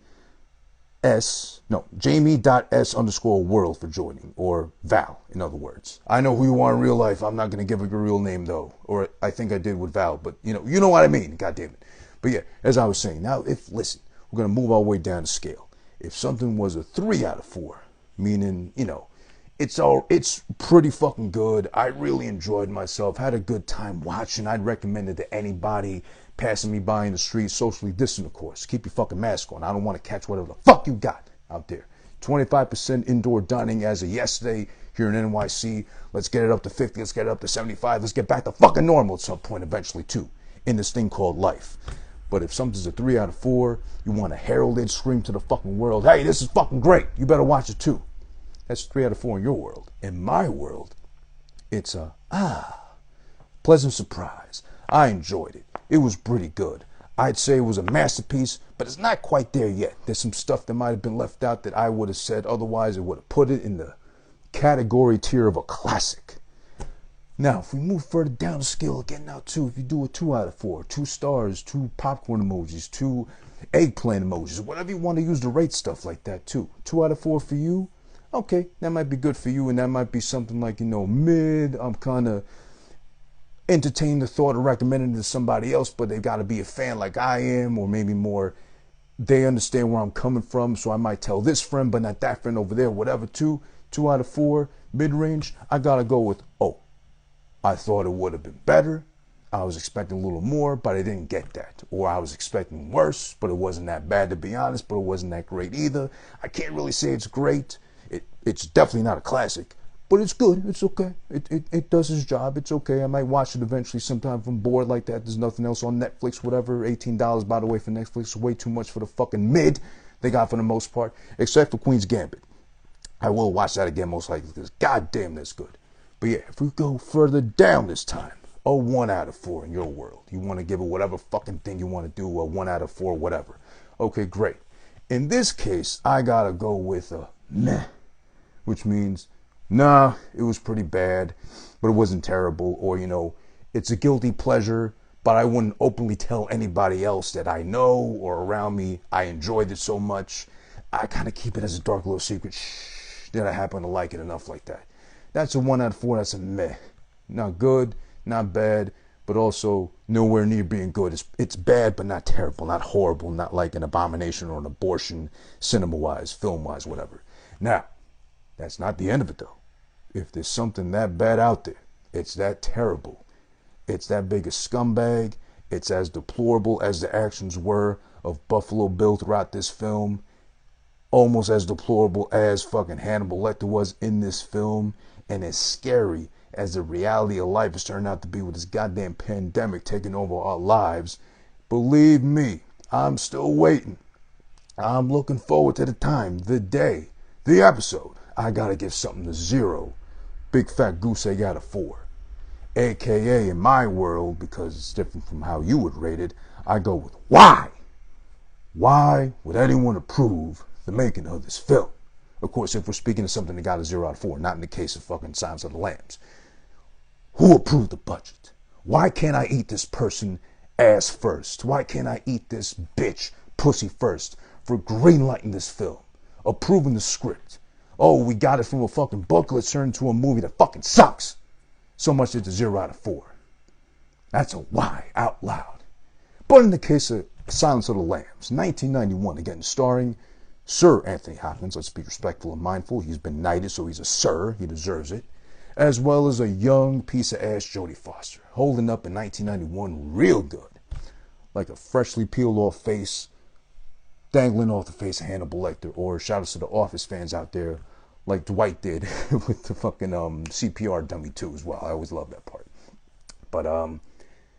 _world for joining, or Val, in other words. I know who you are in real life. I'm not going to give her a real name, though. Or I think I did with Val, but, you know what I mean, goddamn it. But yeah, as I was saying, now, listen, we're going to move our way down the scale. If something was a 3 out of 4, meaning, it's pretty fucking good. I really enjoyed myself, had a good time watching. I'd recommend it to anybody passing me by in the street, socially distant, of course. Keep your fucking mask on. I don't want to catch whatever the fuck you got out there. 25% indoor dining as of yesterday here in NYC. Let's get it up to 50. Let's get it up to 75. Let's get back to fucking normal at some point eventually, too, in this thing called life. But if something's a 3 out of 4, you want to herald it, scream to the fucking world, hey, this is fucking great. You better watch it too. That's 3 out of 4 in your world. In my world, it's a, pleasant surprise. I enjoyed it. It was pretty good. I'd say it was a masterpiece, but it's not quite there yet. There's some stuff that might have been left out that I would have said otherwise. It would have put it in the category tier of a classic. Now, if we move further down the scale again now, too, if you do a 2 out of 4, 2 stars, 2 popcorn emojis, 2 eggplant emojis, whatever you want to use to rate stuff like that, too. 2 out of 4 for you? Okay, that might be good for you, and that might be something like, mid. I'm kind of entertaining the thought of recommending it to somebody else, but they've got to be a fan like I am, or maybe more, they understand where I'm coming from, so I might tell this friend, but not that friend over there, whatever, too. 2 out of 4, mid-range, I got to go with, I thought it would have been better. I was expecting a little more, but I didn't get that. Or I was expecting worse, but it wasn't that bad, to be honest, but it wasn't that great either. I can't really say it's great. It's definitely not a classic, but it's good. It's okay. It does its job. It's okay. I might watch it eventually sometime if I'm bored like that. There's nothing else on Netflix, whatever. $18, by the way, for Netflix is way too much for the fucking mid they got for the most part, except for Queen's Gambit. I will watch that again most likely because goddamn that's good. But yeah, if we go further down this time, a 1 out of 4 in your world. You want to give it whatever fucking thing you want to do, a 1 out of 4, whatever. Okay, great. In this case, I gotta go with a meh, which means, nah, it was pretty bad, but it wasn't terrible, or, it's a guilty pleasure, but I wouldn't openly tell anybody else that I know or around me I enjoyed it so much. I kind of keep it as a dark little secret, that I happen to like it enough like that. That's a 1 out of 4. That's a meh. Not good, not bad, but also nowhere near being good. It's bad, but not terrible, not horrible, not like an abomination or an abortion, cinema-wise, film-wise, whatever. Now, that's not the end of it, though. If there's something that bad out there, it's that terrible, it's that big a scumbag, it's as deplorable as the actions were of Buffalo Bill throughout this film, almost as deplorable as fucking Hannibal Lecter was in this film, and as scary as the reality of life has turned out to be with this goddamn pandemic taking over our lives, believe me, I'm still waiting. I'm looking forward to the time, the day, the episode. I gotta give something to 0. Big fat goose egg out of 4. AKA in my world, because it's different from how you would rate it, I go with why? Why would anyone approve the making of this film? Of course, if we're speaking of something that got a 0 out of 4, not in the case of fucking Silence of the Lambs. Who approved the budget? Why can't I eat this person ass first? Why can't I eat this bitch pussy first for greenlighting this film? Approving the script. Oh, we got it from a fucking book, let's turn it into a movie that fucking sucks. So much it's a 0 out of 4. That's a why out loud. But in the case of Silence of the Lambs, 1991, again starring Sir Anthony Hopkins, let's be respectful and mindful, he's been knighted so he's a sir, he deserves it, as well as a young piece of ass Jodie Foster, holding up in 1991 real good, like a freshly peeled off face, dangling off the face of Hannibal Lecter, or shout outs to the Office fans out there, like Dwight did with the fucking CPR dummy too as well. I always love that part. But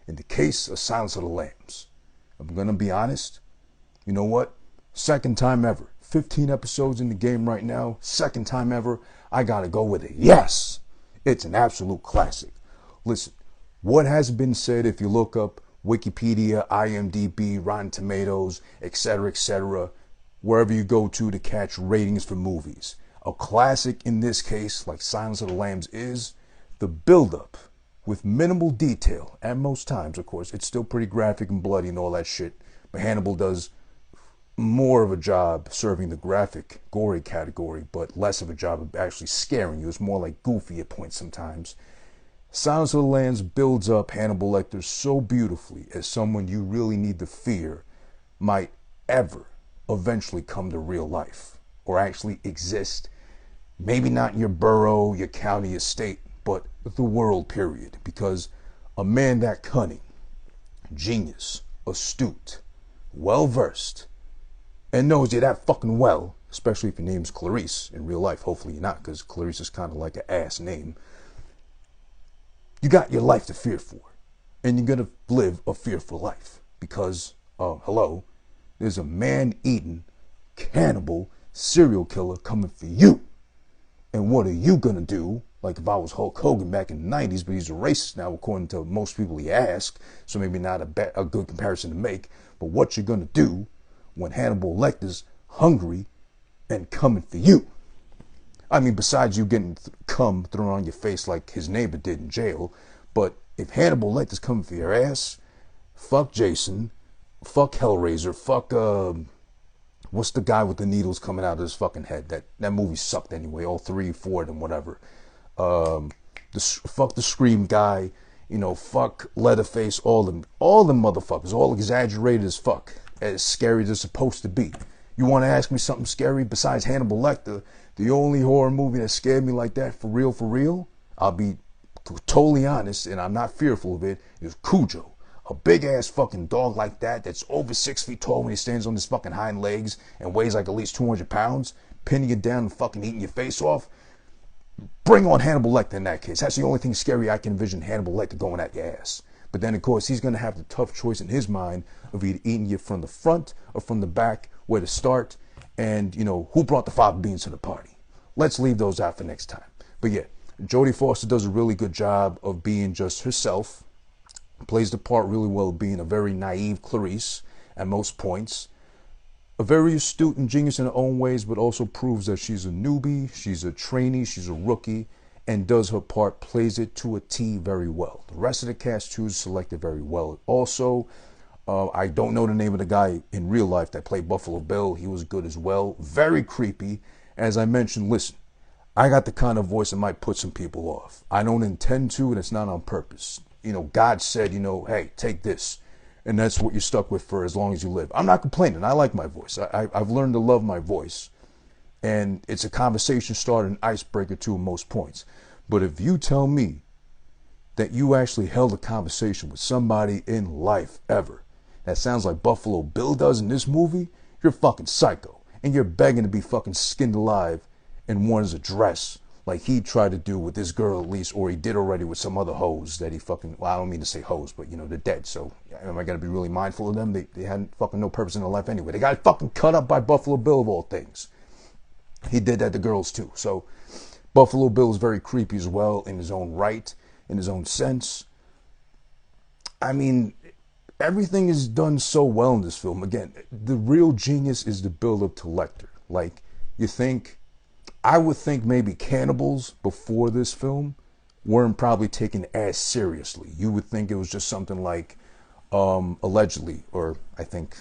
in the case of Silence of the Lambs, I'm gonna be honest, you know what? Second time ever. 15 episodes in the game right now. Second time ever. I gotta go with it. Yes! It's an absolute classic. Listen, what has been said, if you look up Wikipedia, IMDb, Rotten Tomatoes, etc., wherever you go to catch ratings for movies. A classic in this case, like Silence of the Lambs is, the build-up with minimal detail, and most times, of course, it's still pretty graphic and bloody and all that shit, but Hannibal does more of a job serving the graphic, gory category, but less of a job of actually scaring you. It's more like goofy at points sometimes. Silence of the Lambs builds up Hannibal Lecter so beautifully as someone you really need to fear might ever eventually come to real life or actually exist. Maybe not in your borough, your county, your state, but the world, period. Because a man that cunning, genius, astute, well-versed, and knows you that fucking well, especially if your name's Clarice in real life. Hopefully you're not, because Clarice is kind of like an ass name. You got your life to fear for, and you're going to live a fearful life because, hello, there's a man-eating, cannibal, serial killer coming for you. And what are you going to do? Like if I was Hulk Hogan back in the 90s, but he's a racist now, according to most people he asked, so maybe not a good comparison to make, but what you're going to do when Hannibal Lecter's hungry and coming for you. I mean, besides you getting cum thrown on your face like his neighbor did in jail, but if Hannibal Lecter's coming for your ass, fuck Jason, fuck Hellraiser, fuck, what's the guy with the needles coming out of his fucking head? That movie sucked anyway, all 3, 4 of them, whatever. Fuck the Scream guy, you know, fuck Leatherface, all them motherfuckers, all exaggerated as fuck, as scary as they're supposed to be. You want to ask me something scary besides Hannibal Lecter? The only horror movie that scared me like that, for real, I'll be totally honest, and I'm not fearful of it, is Cujo. A big ass fucking dog like that, that's over 6 feet tall when he stands on his fucking hind legs and weighs like at least 200 pounds, pinning you down and fucking eating your face off. Bring on Hannibal Lecter in that case. That's the only thing scary I can envision Hannibal Lecter going at your ass. But then, of course, he's going to have the tough choice in his mind of either eating you from the front or from the back, where to start, and, you know, who brought the fava beans to the party. Let's leave those out for next time. But yeah, Jodie Foster does a really good job of being just herself, plays the part really well of being a very naive Clarice at most points, a very astute and genius in her own ways, but also proves that she's a newbie, she's a trainee, she's a rookie, and does her part, plays it to a T very well. The rest of the cast too is selected very well. Also, I don't know the name of the guy in real life that played Buffalo Bill. He was good as well. Very creepy. As I mentioned, listen, I got the kind of voice that might put some people off. I don't intend to, and it's not on purpose. You know, God said, you know, hey, take this. And that's what you're stuck with for as long as you live. I'm not complaining. I like my voice. I've learned to love my voice. And it's a conversation starter, an icebreaker too at most points. But if you tell me that you actually held a conversation with somebody in life ever that sounds like Buffalo Bill does in this movie, you're fucking psycho. and you're begging to be fucking skinned alive and worn as a dress, like he tried to do with this girl at least, or he did already with some other hoes that he fucking, well, I don't mean to say hoes, but you know, they're dead, so am I gonna be really mindful of them? They had fucking no purpose in their life anyway. They got fucking cut up by Buffalo Bill of all things. He did that to girls too. So Buffalo Bill is very creepy as well in his own right, in his own sense. I mean, everything is done so well in this film. Again, the real genius is the build-up to Lecter. Like, I would think maybe cannibals before this film weren't probably taken as seriously. You would think it was just something like, allegedly, or I think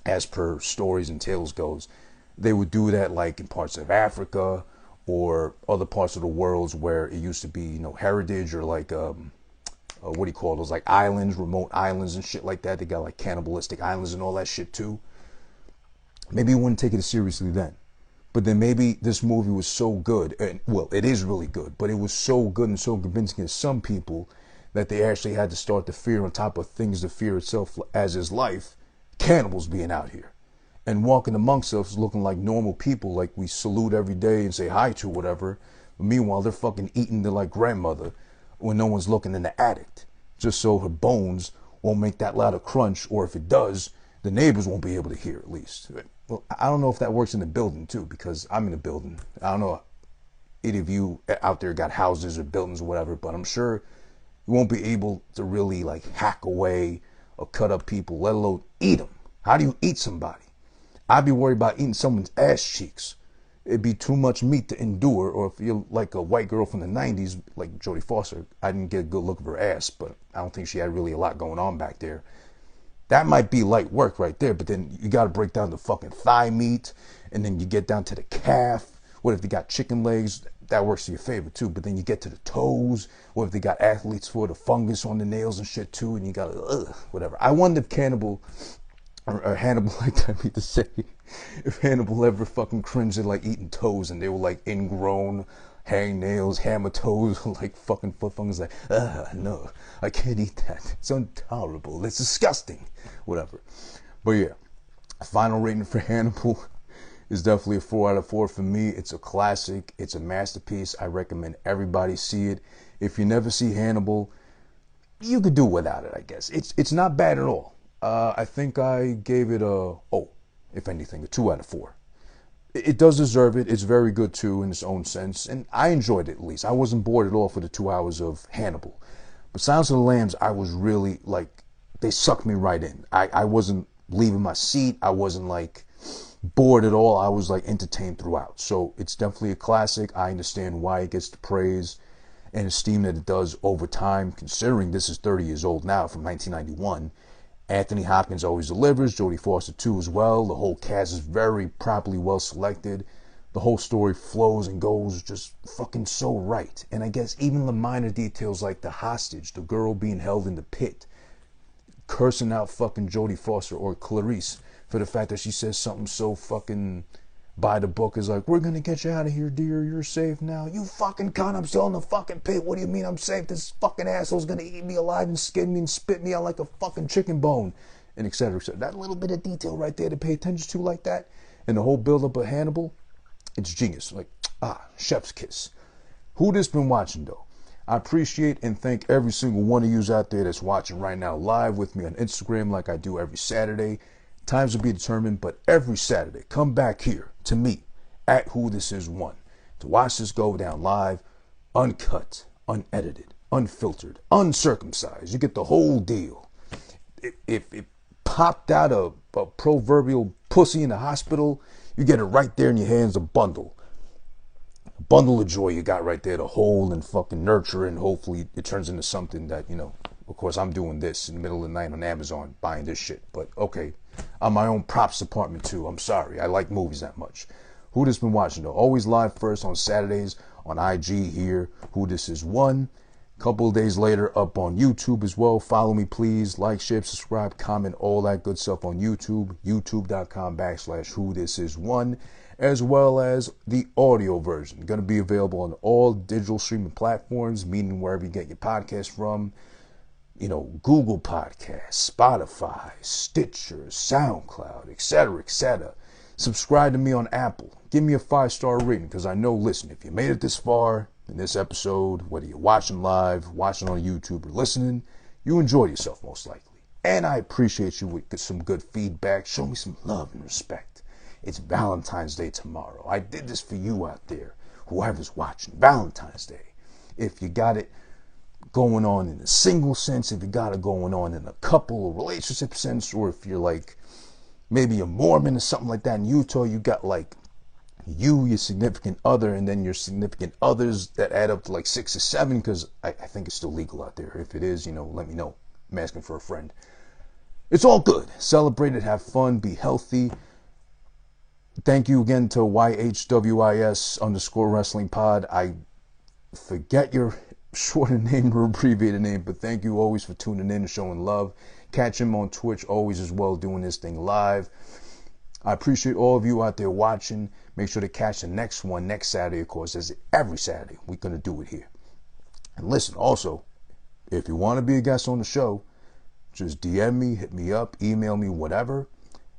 as per stories and tales goes, they would do that like in parts of Africa or other parts of the world where it used to be, you know, heritage, or like, what do you call those, like islands, remote islands and shit like that. They got like cannibalistic islands and all that shit too. Maybe you wouldn't take it as seriously then. But then maybe this movie was so good, and well, it is really good, but it was so good and so convincing to some people that they actually had to start to fear, on top of things to fear itself as is life, cannibals being out here and walking amongst us looking like normal people, like we salute every day and say hi to, whatever. But meanwhile, they're fucking eating their like grandmother when no one's looking in the attic, just so her bones won't make that loud of crunch, or if it does, the neighbors won't be able to hear at least. Well, I don't know if that works in the building too, because I'm in a building. I don't know if any of you out there got houses or buildings or whatever, but I'm sure you won't be able to really like hack away or cut up people, let alone eat them. How do you eat somebody? I'd be worried about eating someone's ass cheeks. It'd be too much meat to endure. Or if you're like a white girl from the 90s, like Jodie Foster, I didn't get a good look of her ass, but I don't think she had really a lot going on back there. That might be light work right there, but then you got to break down the fucking thigh meat, and then you get down to the calf. What if they got chicken legs? That works to your favor too. But then you get to the toes. What if they got athletes for the fungus on the nails and shit too? And you got whatever. I wonder if Hannibal, like I mean to say, if Hannibal ever fucking cringed at like eating toes, and they were like ingrown, hang nails, hammer toes, like fucking foot fungus. Like, no, I can't eat that. It's intolerable. It's disgusting. Whatever. But yeah, final rating for Hannibal is definitely a 4 out of 4 for me. It's a classic. It's a masterpiece. I recommend everybody see it. If you never see Hannibal, you could do without it, I guess. It's not bad at all. I think I gave it if anything, a 2 out of 4. It does deserve it. It's very good too in its own sense, and I enjoyed it at least. I wasn't bored at all for the 2 hours of Hannibal. But Silence of the Lambs, I was really like, they sucked me right in. I wasn't leaving my seat. I wasn't like bored at all. I was like entertained throughout. So it's definitely a classic. I understand why it gets the praise and esteem that it does over time, considering this is 30 years old now, from 1991. Anthony Hopkins always delivers. Jodie Foster too as well. The whole cast is very properly well selected. The whole story flows and goes just fucking so right. And I guess even the minor details like the hostage, the girl being held in the pit, cursing out fucking Jodie Foster or Clarice for the fact that she says something so fucking by the book, is like, we're gonna get you out of here, dear, you're safe now. You fucking cunt, I'm still in the fucking pit. What do you mean I'm safe? This fucking asshole's gonna eat me alive and skin me and spit me out like a fucking chicken bone, and etc., etc. That little bit of detail right there to pay attention to like that, and the whole build-up of Hannibal, it's genius. Like, chef's kiss. Who this been watching though? I appreciate and thank every single one of yous out there that's watching right now live with me on Instagram, like I do every Saturday. Times will be determined, but every Saturday, come back here to me at Who This Is One to watch this go down live, uncut, unedited, unfiltered, uncircumcised. You get the whole deal. If it popped out a proverbial pussy in the hospital, you get it right there in your hands, a bundle. A bundle of joy you got right there to hold and fucking nurture, and hopefully it turns into something that, you know, of course I'm doing this in the middle of the night on Amazon, buying this shit, but okay. I'm my own props department too. I'm sorry. I like movies that much. Who This been watching though? Always live first on Saturdays on IG here. Who This Is One. Couple of days later up on YouTube as well. Follow me please. Like, share, subscribe, comment, all that good stuff on YouTube. YouTube.com/Who This Is One. As well as the audio version. Going to be available on all digital streaming platforms, meaning wherever you get your podcast from. You know, Google Podcasts, Spotify, Stitcher, SoundCloud, etc., etc. Subscribe to me on Apple. Give me a 5-star rating, because I know, listen, if you made it this far in this episode, whether you're watching live, watching on YouTube, or listening, you enjoyed yourself most likely. And I appreciate you with some good feedback. Show me some love and respect. It's Valentine's Day tomorrow. I did this for you out there, whoever's watching. Valentine's Day. If you got it going on in a single sense, if you got it going on in a couple or relationship sense, or if you're like maybe a Mormon or something like that in Utah, you got like you, your significant other, and then your significant others that add up to like 6 or 7, because I think it's still legal out there. If it is, let me know. I'm asking for a friend. It's all good. Celebrate it, have fun, be healthy. Thank you again to YHWIS_wrestling pod. I forget your shorter name or abbreviated name, but thank you always for tuning in and showing love. Catch him on Twitch always as well, doing this thing live. I appreciate all of you out there watching. Make sure to catch the next one next Saturday, of course, as every Saturday. We're going to do it here. And listen, also, if you want to be a guest on the show, just DM me, hit me up, email me, whatever.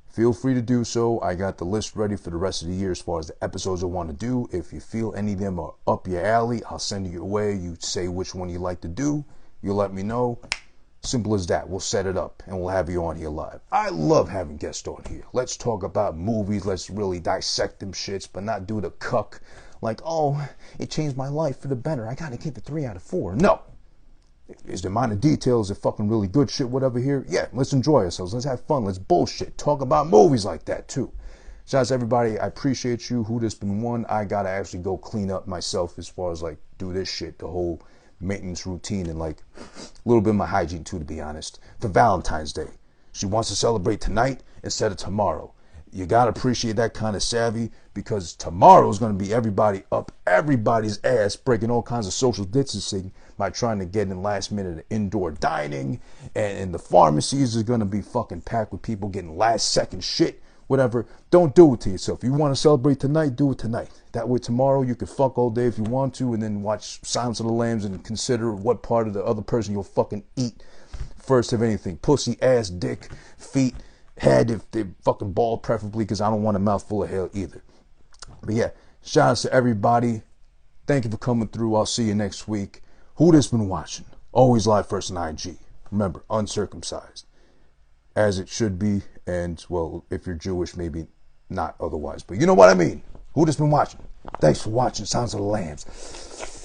Feel free to do so. I got the list ready for the rest of the year as far as the episodes I want to do. If you feel any of them are up your alley, I'll send you your way. You say which one you like to do. You let me know. Simple as that. We'll set it up and we'll have you on here live. I love having guests on here. Let's talk about movies. Let's really dissect them shits, but not do the cuck. Like, oh, it changed my life for the better. I got to give it 3 out of 4. No. Is there minor details of fucking really good shit, whatever here? Yeah, let's enjoy ourselves. Let's have fun. Let's bullshit. Talk about movies like that, too. Shout out to everybody. I appreciate you. Who this been one? I got to actually go clean up myself as far as, like, do this shit, the whole maintenance routine, and, like, a little bit of my hygiene, too, to be honest. For Valentine's Day. She wants to celebrate tonight instead of tomorrow. You got to appreciate that kind of savvy, because tomorrow is going to be everybody up everybody's ass, breaking all kinds of social distancing by trying to get in last minute indoor dining, and the pharmacies are going to be fucking packed with people getting last second shit, whatever. Don't do it to yourself. If you want to celebrate tonight, do it tonight. That way tomorrow you can fuck all day if you want to, and then watch Silence of the Lambs and consider what part of the other person you'll fucking eat first of anything. Pussy, ass, dick, feet, head, if they're fucking bald preferably, because I don't want a mouthful of hair either. But yeah, shout out to everybody. Thank you for coming through. I'll see you next week. Who this been watching? Always live first in IG. Remember, uncircumcised. As it should be. And, well, if you're Jewish, maybe not otherwise. But you know what I mean. Who this been watching? Thanks for watching Sounds of the Lambs.